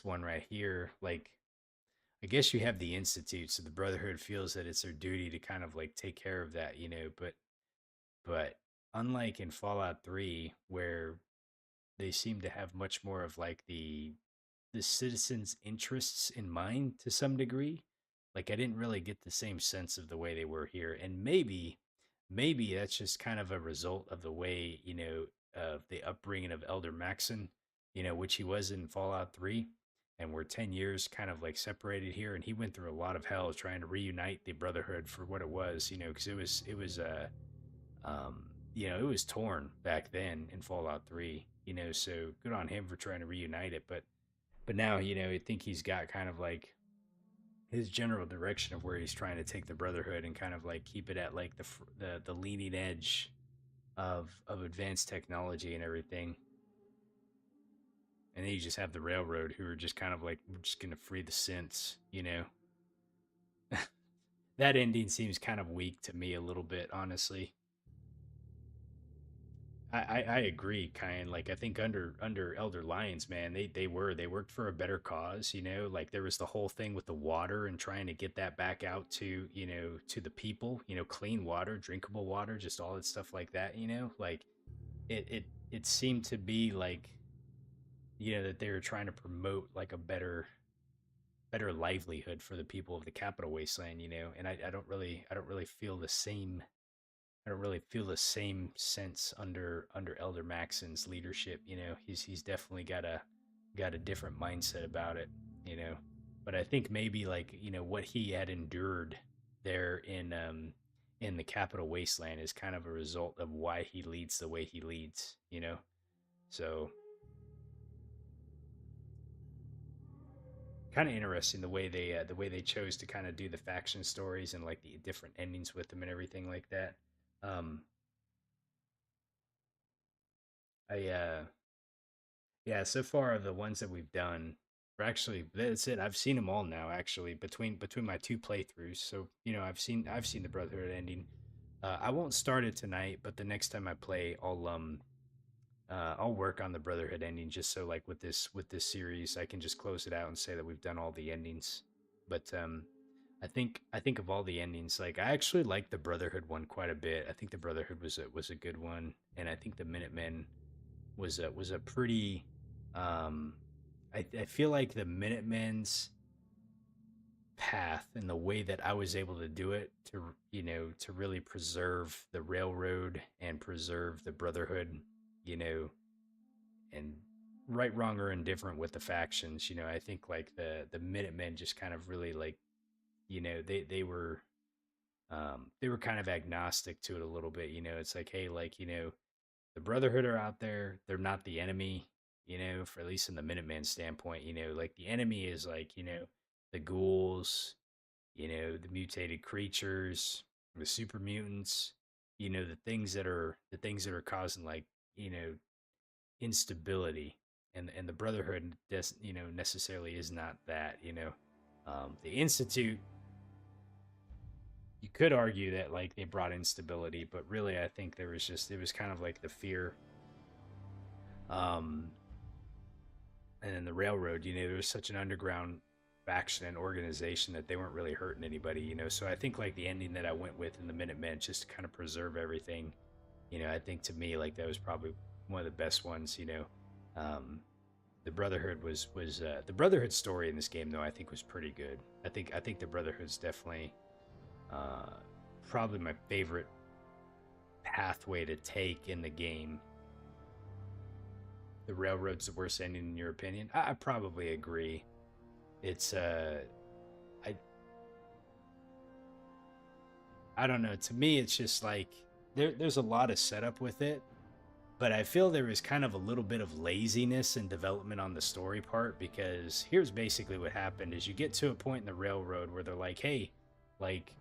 one right here, like, I guess you have the Institute, so the Brotherhood feels that it's their duty to kind of like take care of that, but unlike in Fallout 3, where they seem to have much more of like the citizens' interests in mind to some degree, like, I didn't really get the same sense of the way they were here. And maybe that's just kind of a result of the way, of the upbringing of Elder Maxon, which he was in Fallout 3. And we're 10 years kind of like separated here. And he went through a lot of hell trying to reunite the Brotherhood for what it was, because it was torn back then in Fallout 3, so good on him for trying to reunite it. But now, I think he's got kind of like his general direction of where he's trying to take the Brotherhood and kind of like keep it at like the leading edge of advanced technology and everything. And then you just have the Railroad, who are just kind of like, we're just gonna free the synths. That ending seems kind of weak to me a little bit, honestly. I agree, kind. Like, I think under Elder Lions, man, they worked for a better cause. Like, there was the whole thing with the water and trying to get that back out to to the people. Clean water, drinkable water, just all that stuff like that. Like, it seemed to be like, that they were trying to promote like a better livelihood for the people of the capital wasteland. And I don't really feel the same. I don't really feel the same sense under Elder Maxon's leadership. He's definitely got a different mindset about it. But I think maybe like what he had endured there in the capital wasteland is kind of a result of why he leads the way he leads. So kind of interesting the way they chose to kind of do the faction stories and like the different endings with them and everything like that. Um, yeah, so far the ones that we've done, or actually that's it. I've seen them all now. Actually, between my two playthroughs, so I've seen the Brotherhood ending. I won't start it tonight, but the next time I play, I'll work on the Brotherhood ending, just so like with this series, I can just close it out and say that we've done all the endings. But I think of all the endings, like, I actually like the Brotherhood one quite a bit. I think the Brotherhood was a good one, and I think the Minutemen was a pretty. Um, I feel like the Minutemen's path and the way that I was able to do it to really preserve the Railroad and preserve the Brotherhood, you know, and right, wrong, or indifferent with the factions. I think like the Minutemen just kind of really like, they were kind of agnostic to it a little bit. It's like, hey, like, the Brotherhood are out there. They're not the enemy, for at least in the Minuteman standpoint. Like, the enemy is like, the ghouls, the mutated creatures, the super mutants, the things that are causing, like, instability. And the Brotherhood does, necessarily is not that. The Institute, you could argue that like they brought instability, but really I think it was kind of like the fear. Um, and then the Railroad, there was such an underground faction and organization that they weren't really hurting anybody. So I think like the ending that I went with in the Minutemen, just to kind of preserve everything, You know, I think to me, like, that was probably one of the best ones. You know, the Brotherhood was the Brotherhood story in this game, though, I think was pretty good. I think the Brotherhood's definitely uh, probably my favorite pathway to take in the game. The Railroad's the worst ending, in your opinion? I probably agree. It's I I don't know. To me, it's just like there's a lot of setup with it, but I feel there was kind of a little bit of laziness in development on the story part, because here's basically what happened: is you get to a point in the Railroad where they're like, "Hey, like,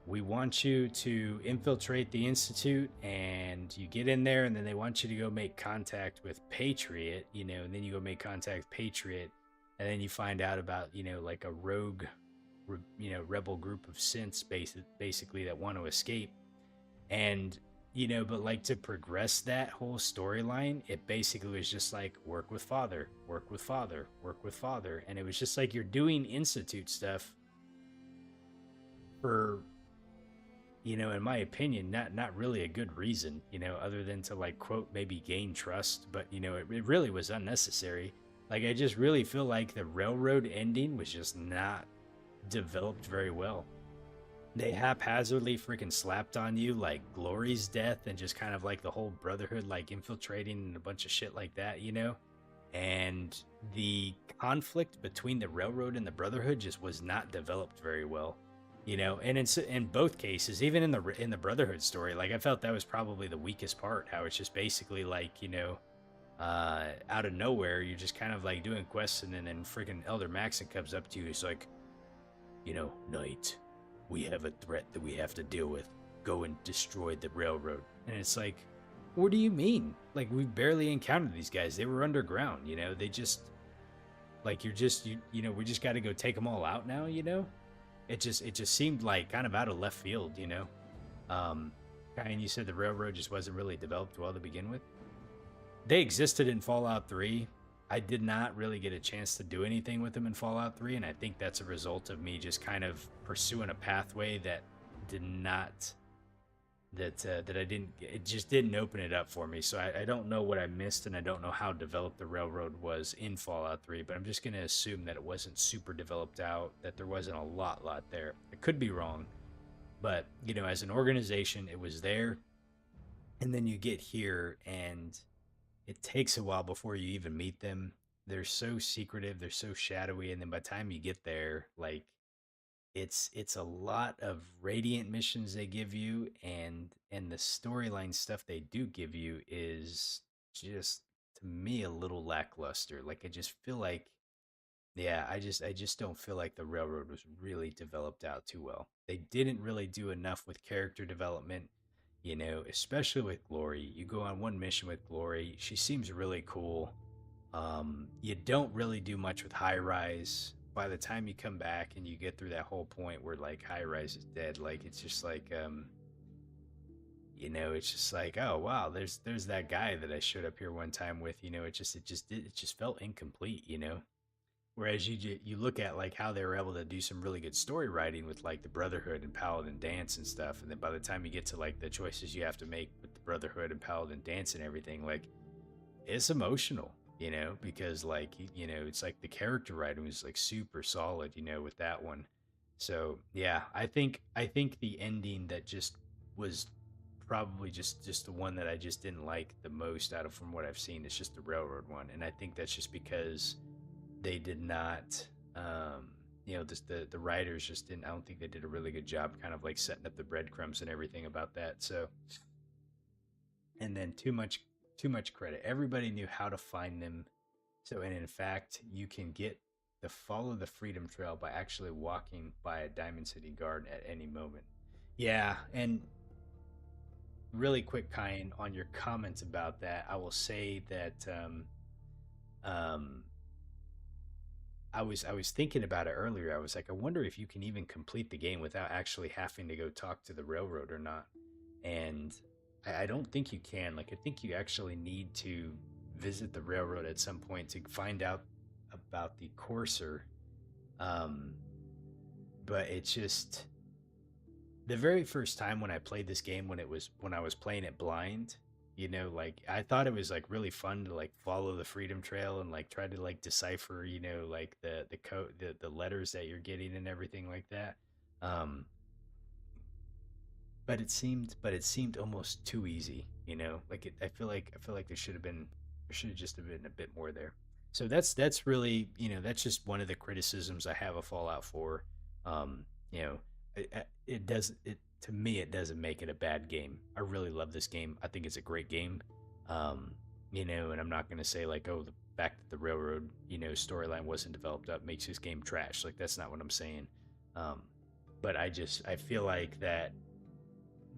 we want you to infiltrate the Institute," and you get in there, and then they want you to go make contact with Patriot, you know, and then you go make contact with Patriot, and then you find out about, you know, like a rogue, you know, rebel group of synths basically that want to escape. And, you know, but like, to progress that whole storyline, it basically was just like, work with father, work with father, work with father. And it was just like, you're doing Institute stuff for, you know, in my opinion, not really a good reason, you know, other than to, like, quote, maybe gain trust. But, you know, it really was unnecessary. Like, I just really feel like the Railroad ending was just not developed very well. They haphazardly freaking slapped on you like Glory's death, and just kind of like the whole Brotherhood like infiltrating and a bunch of shit like that, you know? And the conflict between the Railroad and the Brotherhood just was not developed very well, you know. And in both cases, even in the Brotherhood story, like, I felt that was probably the weakest part. How it's just basically like, you know, out of nowhere, you're just kind of like doing quests, and then freaking Elder Maxon comes up to you. He's like, you know, Knight, we have a threat that we have to deal with. Go and destroy the Railroad. And it's like, what do you mean? Like, we barely encountered these guys. They were underground, you know. They just, like, you know, we just got to go take them all out now, you know. It just seemed like kind of out of left field, you know. And you said the Railroad just wasn't really developed well to begin with. They existed in Fallout 3. I did not really get a chance to do anything with them in Fallout 3, and I think that's a result of me just kind of pursuing a pathway that did not, that I didn't, it just didn't open it up for me. So I don't know what I missed, and I don't know how developed the Railroad was in Fallout 3, but I'm just going to assume that it wasn't super developed out, that there wasn't a lot there. I could be wrong, but, you know, as an organization, it was there, and then you get here, and it takes a while before you even meet them. They're so secretive, they're so shadowy, and then by the time you get there, like, it's a lot of Radiant missions they give you, and the storyline stuff they do give you is just, to me, a little lackluster. Like, I just feel like, yeah, I just don't feel like the Railroad was really developed out too well. They didn't really do enough with character development, you know, especially with Glory. You go on one mission with Glory, she seems really cool. You don't really do much with High Rise. By the time you come back and you get through that whole point where, like, High Rise is dead, like, it's just like, you know, it's just like, oh wow, there's that guy that I showed up here one time with, you know. It just felt incomplete, you know. Whereas you look at, like, how they were able to do some really good story writing with, like, the Brotherhood and Paladin Dance and stuff, and then by the time you get to, like, the choices you have to make with the Brotherhood and Paladin Dance and everything, like, it's emotional, you know, because, like, you know, it's like the character writing was like super solid, you know, with that one. So yeah, I think the ending that just was probably just the one that I just didn't like the most out of, from what I've seen, is just the Railroad one, and I think that's just because they did not, you know, the writers just didn't, I don't think they did a really good job kind of like setting up the breadcrumbs and everything about that. So, and then too much credit, everybody knew how to find them. So, and in fact, you can get the follow the Freedom Trail by actually walking by a Diamond City guard at any moment. Yeah, and really quick, kind on your comments about that, I will say that um I was thinking about it earlier. I was like, I wonder if you can even complete the game without actually having to go talk to the Railroad or not. And I don't think you can. Like, I think you actually need to visit the Railroad at some point to find out about the Courser. Um, but it's just, the very first time when I played this game, when I was playing it blind, you know, like I thought it was like really fun to like follow the freedom trail and like try to like decipher, you know, like the code, the letters that you're getting and everything like that. Um, but it seemed almost too easy, you know. Like I feel like there should have just have been a bit more there. So that's really, you know, that's just one of the criticisms I have of Fallout 4. You know, it does it to me it doesn't make it a bad game. I really love this game. I think it's a great game. You know, and I'm not going to say like, oh, the fact that the railroad, you know, storyline wasn't developed up makes this game trash. Like that's not what I'm saying. Um, but I feel like that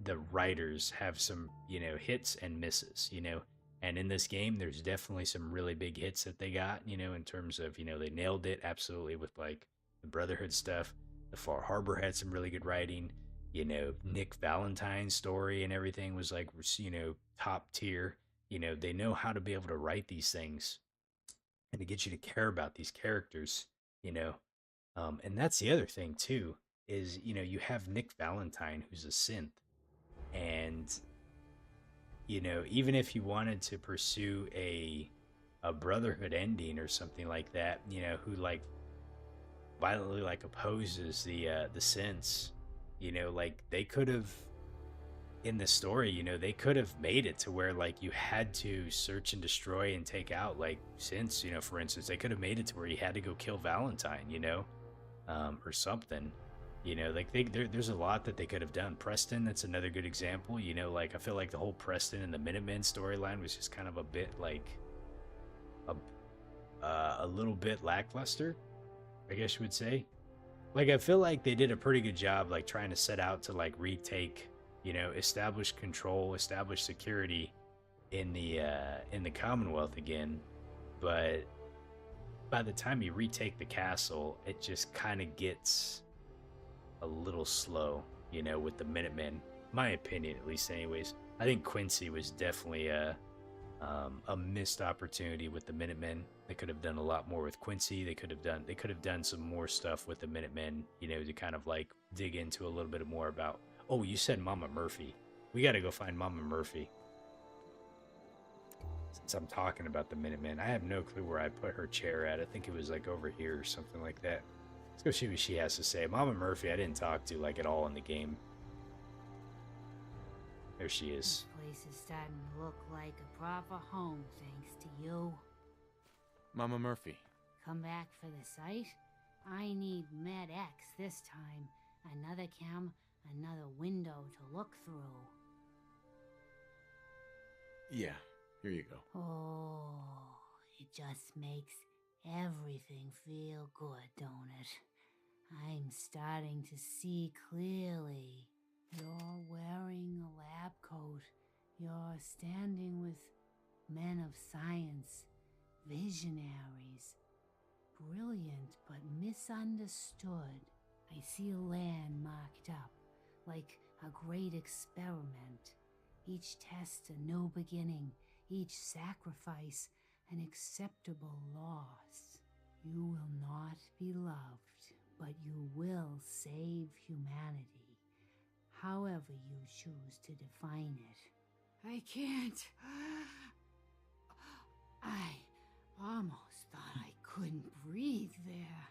the writers have some, you know, hits and misses, you know. And in this game, there's definitely some really big hits that they got, you know, in terms of, you know, they nailed it absolutely with like the Brotherhood stuff. The Far Harbor had some really good writing. You know, Nick Valentine's story and everything was like, you know, top tier. You know, they know how to be able to write these things and to get you to care about these characters, you know. And that's the other thing too, is, you know, you have Nick Valentine, who's a synth, and you know, even if you wanted to pursue a brotherhood ending or something like that, you know, who like violently like opposes the synths, you know, like they could have in the story, you know, they could have made it to where like you had to search and destroy and take out like synths, you know, for instance, they could have made it to where you had to go kill Valentine, you know, or something. You know, like there's a lot that they could have done. Preston, that's another good example. You know, like I feel like the whole Preston and the Minutemen storyline was just kind of a bit like a little bit lackluster, I guess you would say. Like I feel like they did a pretty good job, like trying to set out to like retake, you know, establish control, establish security in the Commonwealth again, but by the time you retake the castle, it just kind of gets a little slow, you know, with the Minutemen. My opinion, at least, anyways. I think Quincy was definitely a missed opportunity with the Minutemen. They could have done a lot more with Quincy. They could have done some more stuff with the Minutemen, you know, to kind of like dig into a little bit more about. Oh, you said Mama Murphy. We got to go find Mama Murphy. Since I'm talking about the Minutemen, I have no clue where I put her chair at. I think it was like over here or something like that. Let's go see what she has to say. Mama Murphy, I didn't talk to like at all in the game. There she is. This place is starting to look like a proper home, thanks to you. Mama Murphy. Come back for the site? I need Med X this time. Another cam, another window to look through. Yeah, here you go. Oh, it just makes everything feel good, don't it? I'm starting to see clearly. You're wearing a lab coat. You're standing with men of science, visionaries. Brilliant, but misunderstood. I see a land marked up, like a great experiment. Each test a new beginning, each sacrifice an acceptable loss. You will not be loved, but you will save humanity, however you choose to define it. I can't. I almost thought I couldn't breathe there.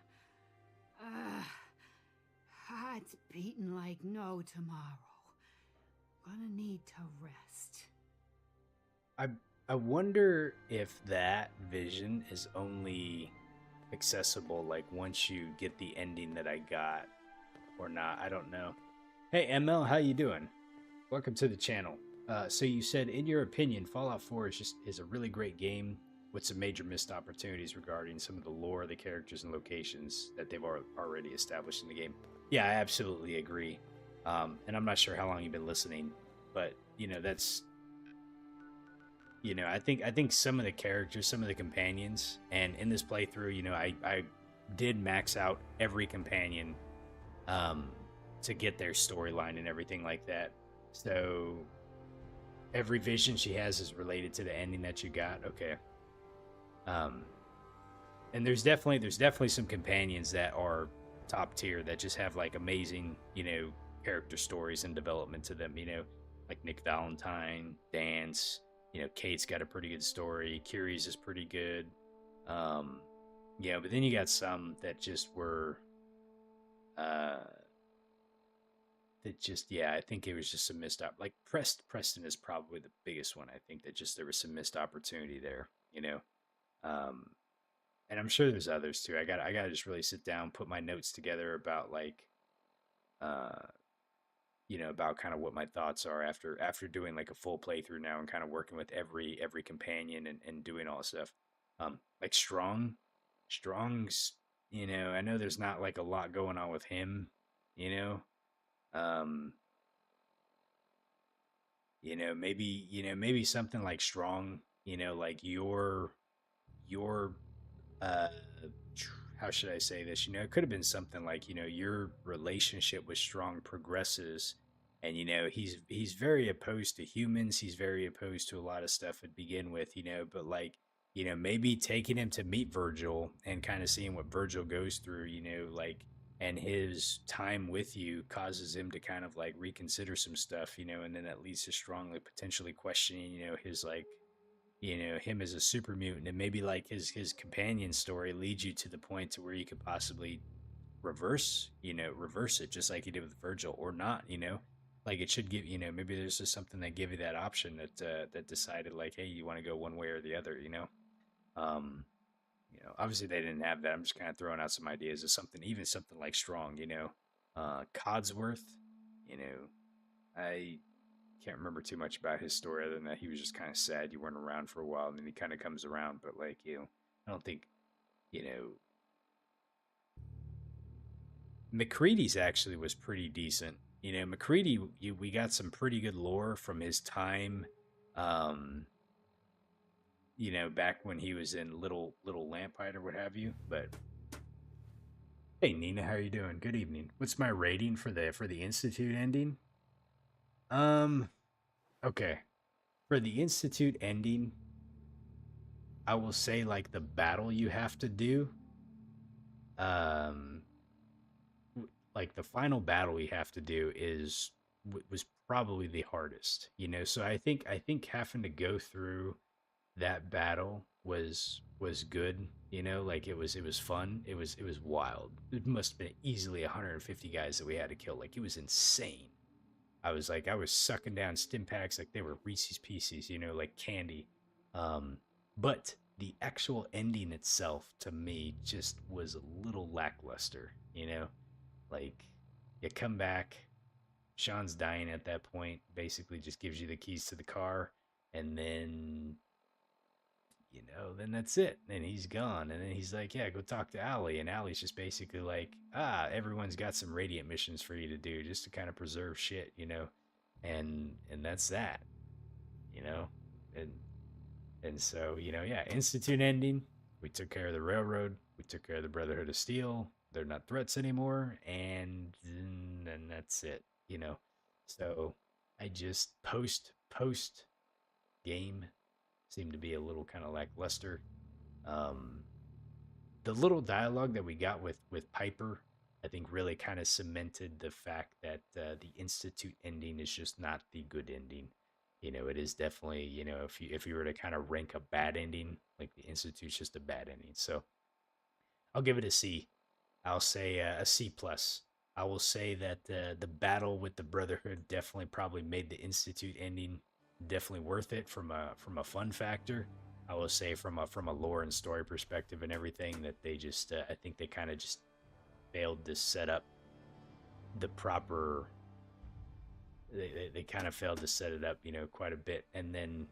Heart's beating like no tomorrow. Gonna need to rest. I wonder if that vision is only accessible like once you get the ending that I got or not. I don't know. Hey ML, how you doing? Welcome to the channel. So you said, in your opinion, Fallout 4 is a really great game with some major missed opportunities regarding some of the lore, the characters, and locations that they've already established in the game. Yeah, I absolutely agree. And I'm not sure how long you've been listening, but you know, that's, you know, I think some of the characters, some of the companions, and in this playthrough, you know, I did max out every companion to get their storyline and everything like that. So every vision she has is related to the ending that you got. Okay. And there's definitely some companions that are top tier that just have like amazing, you know, character stories and development to them. You know, like Nick Valentine, Dance. You know, Kate's got a pretty good story. Kyrie's is pretty good. Yeah, but then you got some that just were, that just, yeah, I think it was just some missed up. Like Preston is probably the biggest one. I think that just there was some missed opportunity there. You know, um, and I'm sure there's others too. I got to just really sit down, put my notes together about like, uh, you know, about kind of what my thoughts are after doing like a full playthrough now and kind of working with every companion and doing all this stuff. Like Strong's, you know, I know there's not like a lot going on with him, you know. Um, maybe something like Strong, you know, like your uh how should I say this? You know, it could have been something like, you know, your relationship with Strong progresses and you know, he's very opposed to humans, he's very opposed to a lot of stuff to begin with, you know, but like, you know, maybe taking him to meet Virgil and kind of seeing what Virgil goes through, you know, like and his time with you causes him to kind of like reconsider some stuff, you know, and then that leads to Strongly potentially questioning, you know, his like you know him as a super mutant and maybe like his companion story leads you to the point to where you could possibly reverse it just like you did with Virgil or not, you know, like it should give, you know, maybe there's just something that give you that option that decided like, hey, you want to go one way or the other, you know. um you know, obviously they didn't have that. I'm just kind of throwing out some ideas of something, even something like Strong, you know. Codsworth, you know, I can't remember too much about his story other than that he was just kind of sad you weren't around for a while and then he kind of comes around, but like, you know, I don't think, you know, McCready's actually was pretty decent. You know, McCready, we got some pretty good lore from his time, um, you know, back when he was in Little Lampite or what have you. But hey, Nina, how are you doing? Good evening. What's my rating for the Institute ending? Um, okay, for the Institute ending, I will say like the battle you have to do, um, like the final battle we have to do was probably the hardest, you know. So I think having to go through that battle was good, you know. Like it was fun. It was wild. It must have been easily 150 guys that we had to kill. Like it was insane. I was sucking down stim packs like they were Reese's Pieces, you know, like candy. But the actual ending itself to me just was a little lackluster, you know? Like you come back, Sean's dying at that point, basically just gives you the keys to the car, and then you know, then that's it. Then he's gone. And then he's like, yeah, go talk to Allie. And Allie's just basically like, everyone's got some radiant missions for you to do just to kind of preserve shit, you know? And that's that, you know? And and so, you know, yeah, Institute ending. We took care of the railroad. We took care of the Brotherhood of Steel. They're not threats anymore. And then that's it, you know? So I just post game seemed to be a little kind of lackluster. Um, the little dialogue that we got with Piper, I think, really kind of cemented the fact that the Institute ending is just not the good ending. You know, it is definitely, you know, if you were to kind of rank a bad ending, like the Institute's just a bad ending. So I'll give it a C. I'll say a C plus. I will say that the battle with the Brotherhood definitely probably made the Institute ending definitely worth it from a fun factor. I will say from a lore and story perspective and everything that they just I think they kind of just failed to set up the proper. They kind of failed to set it up, you know, quite a bit, and then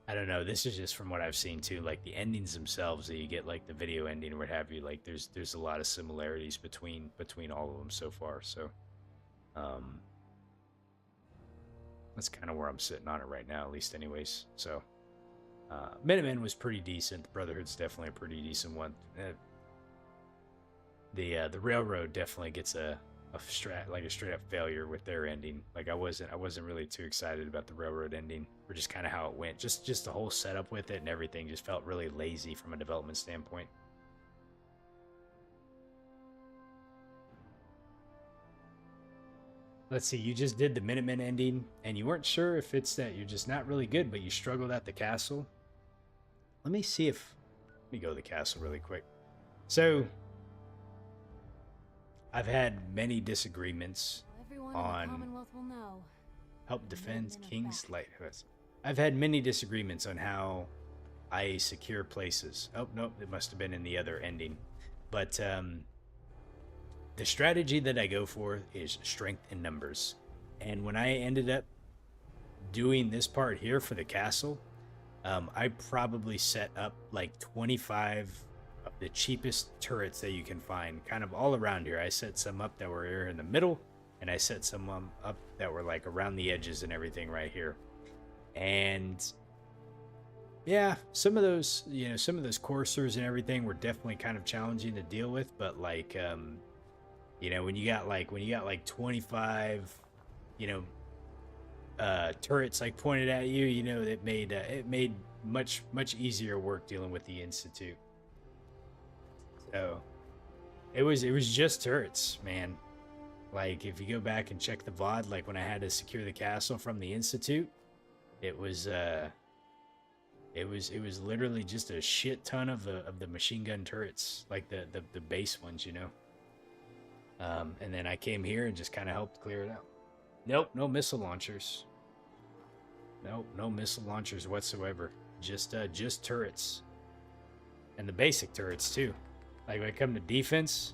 I don't know. This is just from what I've seen too. Like the endings themselves, that you get like the video ending or what have you. Like there's a lot of similarities between all of them so far. So, um, that's kind of where I'm sitting on it right now, at least, anyways. So, Minutemen was pretty decent. The Brotherhood's definitely a pretty decent one. The Railroad definitely gets a straight up failure with their ending. Like I wasn't really too excited about the Railroad ending, or just kind of how it went. Just the whole setup with it and everything just felt really lazy from a development standpoint. Let's see, you just did the Minutemen ending, and you weren't sure if it's that you're just not really good, but you struggled at the castle. Let me see if... Let me go to the castle really quick. So, I've had many disagreements Everyone on in the Commonwealth will know. help defend King's Lighthouse. I've had many disagreements on how I secure places. Oh, no, it must have been in the other ending. But, the strategy that I go for is strength in numbers. And when I ended up doing this part here for the castle, I probably set up like 25 of the cheapest turrets that you can find kind of all around here. I set some up that were here in the middle, and I set some up that were like around the edges and everything right here. And yeah, some of those, you know, some of those coursers and everything were definitely kind of challenging to deal with, but like, you know, when you got like 25, you know, turrets like pointed at you, you know, it made much easier work dealing with the Institute. So it was just turrets, man. Like if you go back and check the VOD, like when I had to secure the castle from the Institute, it was literally just a shit ton of the machine gun turrets, like the base ones, you know. And then I came here and just kind of helped clear it out. Nope, no missile launchers. Nope, no missile launchers whatsoever. Just turrets. And the basic turrets too. Like when it come to defense,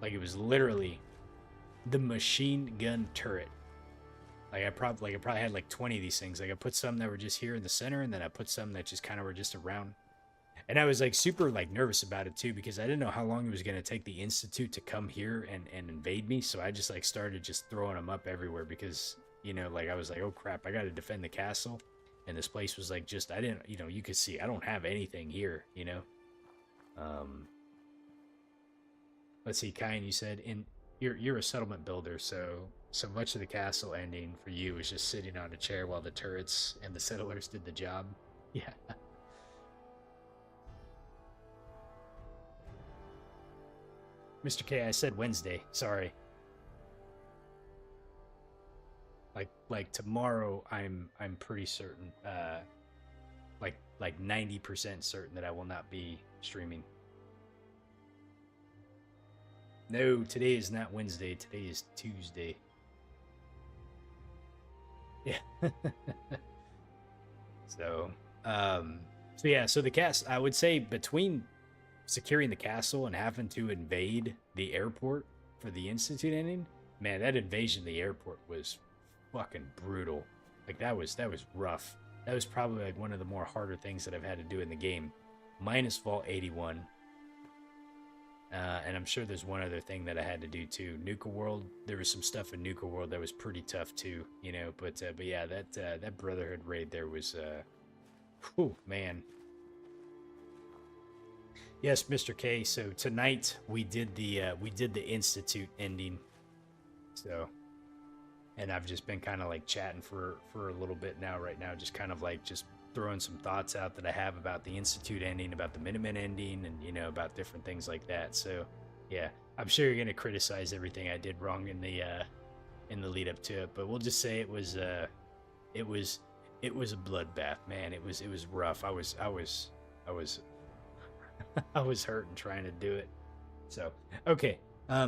like it was literally the machine gun turret. Like I probably had like 20 of these things. Like I put some that were just here in the center, and then I put some that just kind of were just around. And I was like super like nervous about it too, because I didn't know how long it was going to take the Institute to come here and invade me. So I just like started just throwing them up everywhere because, you know, like I was like, oh crap, I got to defend the castle. And this place was like just, I didn't, you know, you could see I don't have anything here, you know. Let's see, Kyan, you said you're a settlement builder, so much of the castle ending for you was just sitting on a chair while the turrets and the settlers did the job. Yeah. Mr. K, I said Wednesday. Sorry. Like tomorrow, I'm pretty certain, like 90% certain that I will not be streaming. No, today is not Wednesday. Today is Tuesday. Yeah. So yeah. So the cast, I would say between securing the castle and having to invade the airport for the Institute ending, man, that invasion of the airport was fucking brutal. Like that was rough. That was probably like one of the more harder things that I've had to do in the game, minus Vault 81. And I'm sure there's one other thing that I had to do too. Nuka-World, there was some stuff in Nuka-World that was pretty tough too, you know. But yeah, that Brotherhood raid there was, whew, man. Yes, Mr. K. So tonight we did the Institute ending. So, and I've just been kind of like chatting for a little bit now, right now, just kind of like just throwing some thoughts out that I have about the Institute ending, about the Minutemen ending, and you know, about different things like that. So, yeah, I'm sure you're gonna criticize everything I did wrong in the lead up to it, but we'll just say it was a bloodbath, man. It was rough. I was I was hurting trying to do it. So, okay.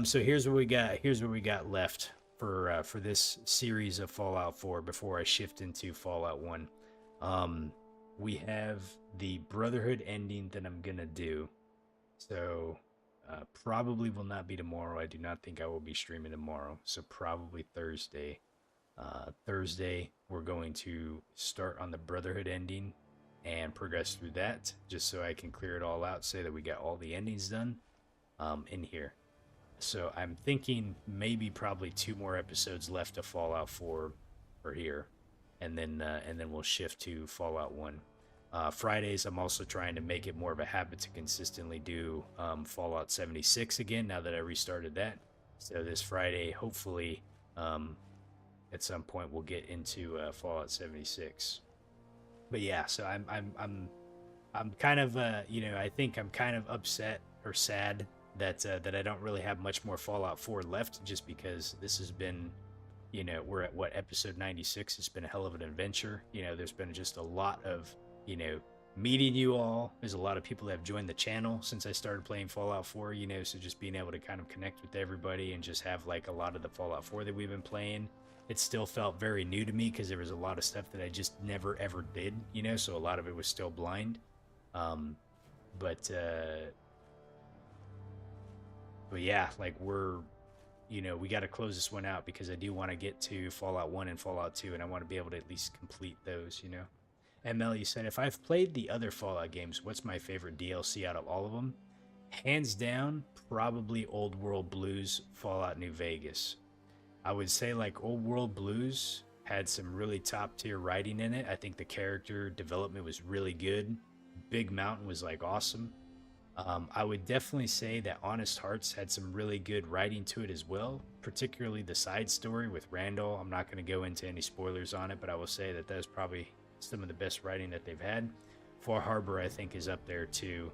So here's what we got. Here's what we got left for this series of Fallout 4 before I shift into Fallout 1. We have the Brotherhood ending that I'm gonna do. So, probably will not be tomorrow. I do not think I will be streaming tomorrow. So probably Thursday. Thursday, we're going to start on the Brotherhood ending and progress through that, just so I can clear it all out, say that we got all the endings done in here. So I'm thinking maybe probably 2 more episodes left of Fallout 4 for here, and then we'll shift to Fallout 1. Fridays, I'm also trying to make it more of a habit to consistently do Fallout 76 again, now that I restarted that. So this Friday, hopefully, at some point we'll get into Fallout 76. But yeah, so I'm kind of you know, I think I'm kind of upset or sad that I don't really have much more Fallout 4 left, just because this has been You know, we're at what, episode 96. It's been a hell of an adventure. You know, there's been just a lot of, you know, meeting you all. There's a lot of people that have joined the channel since I started playing Fallout 4, you know, so just being able to kind of connect with everybody and just have like a lot of the Fallout 4 that we've been playing. It still felt very new to me because there was a lot of stuff that I just never ever did, you know, so a lot of it was still blind. But yeah, like you know, we got to close this one out because I do want to get to Fallout 1 and Fallout 2, and I want to be able to at least complete those, you know. ML, you said, if I've played the other Fallout games, what's my favorite DLC out of all of them? Hands down, probably Old World Blues, Fallout New Vegas. I would say like Old World Blues had some really top tier writing in it. I think the character development was really good. Big Mountain was like awesome. I would definitely say that Honest Hearts had some really good writing to it as well, particularly the side story with Randall. I'm not going to go into any spoilers on it, but I will say that that's probably some of the best writing that they've had. Far Harbor, I think, is up there too.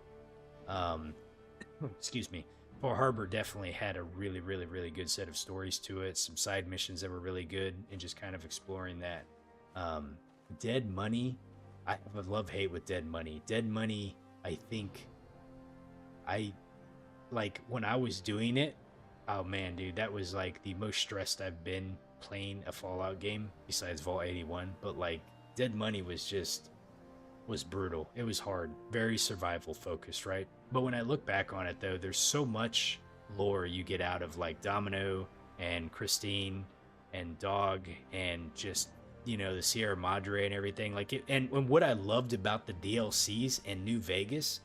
Excuse me. Far Harbor definitely had a really, really, really good set of stories to it. Some side missions that were really good, and just kind of exploring that. Dead Money, I have a love-hate with Dead Money. Dead Money, I think, like, when I was doing it, oh man, dude, that was like the most stressed I've been playing a Fallout game, besides Vault 81, but like, Dead Money was brutal. It was hard, very survival focused, right? But when I look back on it though, there's so much lore you get out of like Domino and Christine and Dog and just, you know, the Sierra Madre and everything like it. And what I loved about the DLCs in New Vegas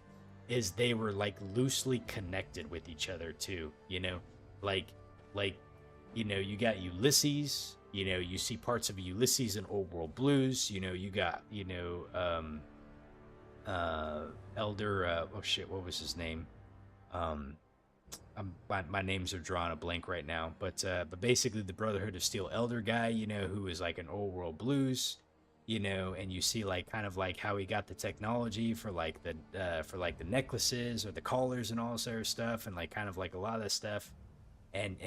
is they were like loosely connected with each other too, you know, like, you know, you got Ulysses, you know, you see parts of Ulysses in Old World Blues, you know, you got, you know, Elder, oh shit, what was his name? My names are drawing a blank right now, but basically the Brotherhood of Steel Elder guy, you know, who is like an Old World Blues, you know, and you see like kind of like how he got the technology for like the necklaces or the collars and all this other stuff, and like kind of like a lot of that stuff, and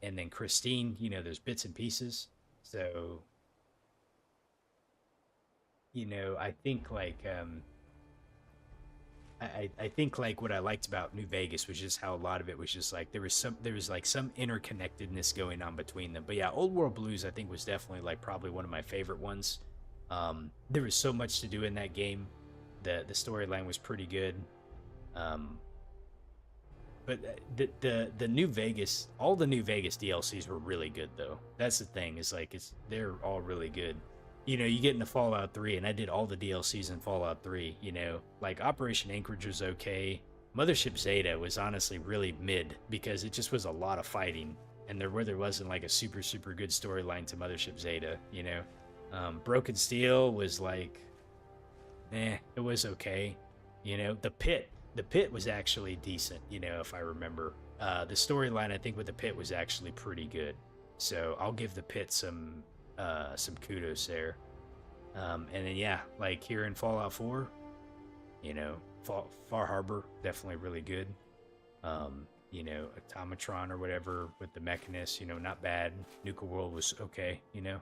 then Christine, you know, there's bits and pieces. So, you know, I think like I think like what I liked about New Vegas was just how a lot of it was just like there was like some interconnectedness going on between them. But yeah, Old World Blues I think was definitely like probably one of my favorite ones. There was so much to do in that game. The storyline was pretty good. But the New Vegas, all the New Vegas DLCs were really good though. That's the thing, is like they're all really good. You know, you get into Fallout 3, and I did all the DLCs in Fallout 3, you know, like Operation Anchorage was okay. Mothership Zeta was honestly really mid because it just was a lot of fighting, and there wasn't like a super good storyline to Mothership Zeta, you know. Broken Steel was like, it was okay, you know. The Pit was actually decent, you know, if I remember. The storyline I think with the Pit was actually pretty good, so I'll give the Pit some kudos there. And then yeah, like here in Fallout 4, you know, Far Harbor definitely really good. You know, Automatron or whatever with the Mechanist, you know, not bad. Nuka-World was okay, you know.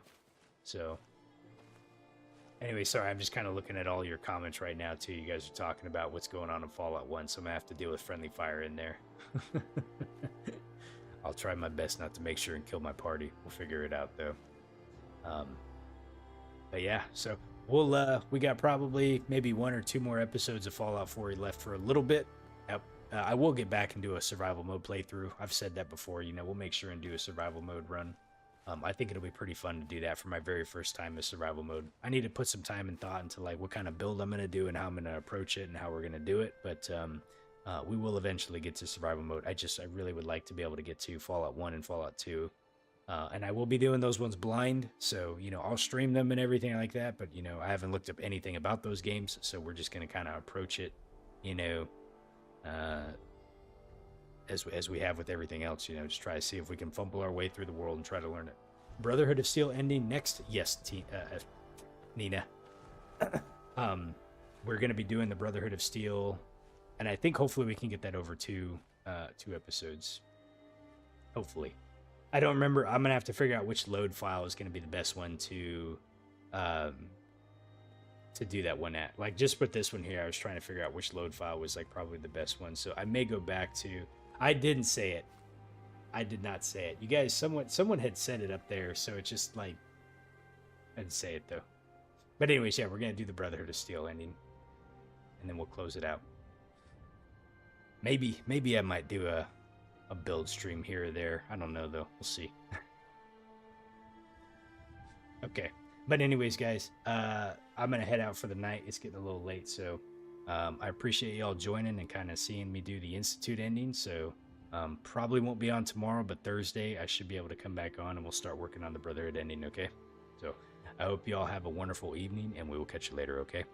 So anyway, sorry, I'm just kind of looking at all your comments right now too. You guys are talking about what's going on in Fallout 1, so I'm gonna have to deal with friendly fire in there. I'll try my best not to make sure and kill my party. We'll figure it out though. But yeah, so we got probably maybe 1 or 2 more episodes of Fallout 4 left for a little bit. I will get back and do a survival mode playthrough. I've said that before, you know, we'll make sure and do a survival mode run. I think it'll be pretty fun to do that for my very first time in survival mode. I need to put some time and thought into like what kind of build I'm going to do and how I'm going to approach it and how we're going to do it. But we will eventually get to survival mode. I really would like to be able to get to Fallout 1 and Fallout 2. And I will be doing those ones blind, so, you know, I'll stream them and everything like that, but, you know, I haven't looked up anything about those games, so we're just going to kind of approach it, you know, as we have with everything else, you know, just try to see if we can fumble our way through the world and try to learn it. Brotherhood of Steel ending next? Yes, Nina. We're going to be doing the Brotherhood of Steel, and I think hopefully we can get that over to 2 episodes. Hopefully. I don't remember. I'm gonna have to figure out which load file is gonna be the best one to do that one at. Like just with this one here, I was trying to figure out which load file was like probably the best one. So I may go back to. I didn't say it. I did not say it. You guys, someone had said it up there, so it's just like I didn't say it though. But anyways, yeah, we're gonna do the Brotherhood of Steel ending, and then we'll close it out. Maybe I might do a build stream here or there. I don't know though. We'll see. Okay. But anyways, guys, I'm gonna head out for the night. It's getting a little late, so I appreciate y'all joining and kind of seeing me do the Institute ending. So probably won't be on tomorrow, but Thursday I should be able to come back on and we'll start working on the Brotherhood ending. Okay. So I hope y'all have a wonderful evening, and we will catch you later. Okay.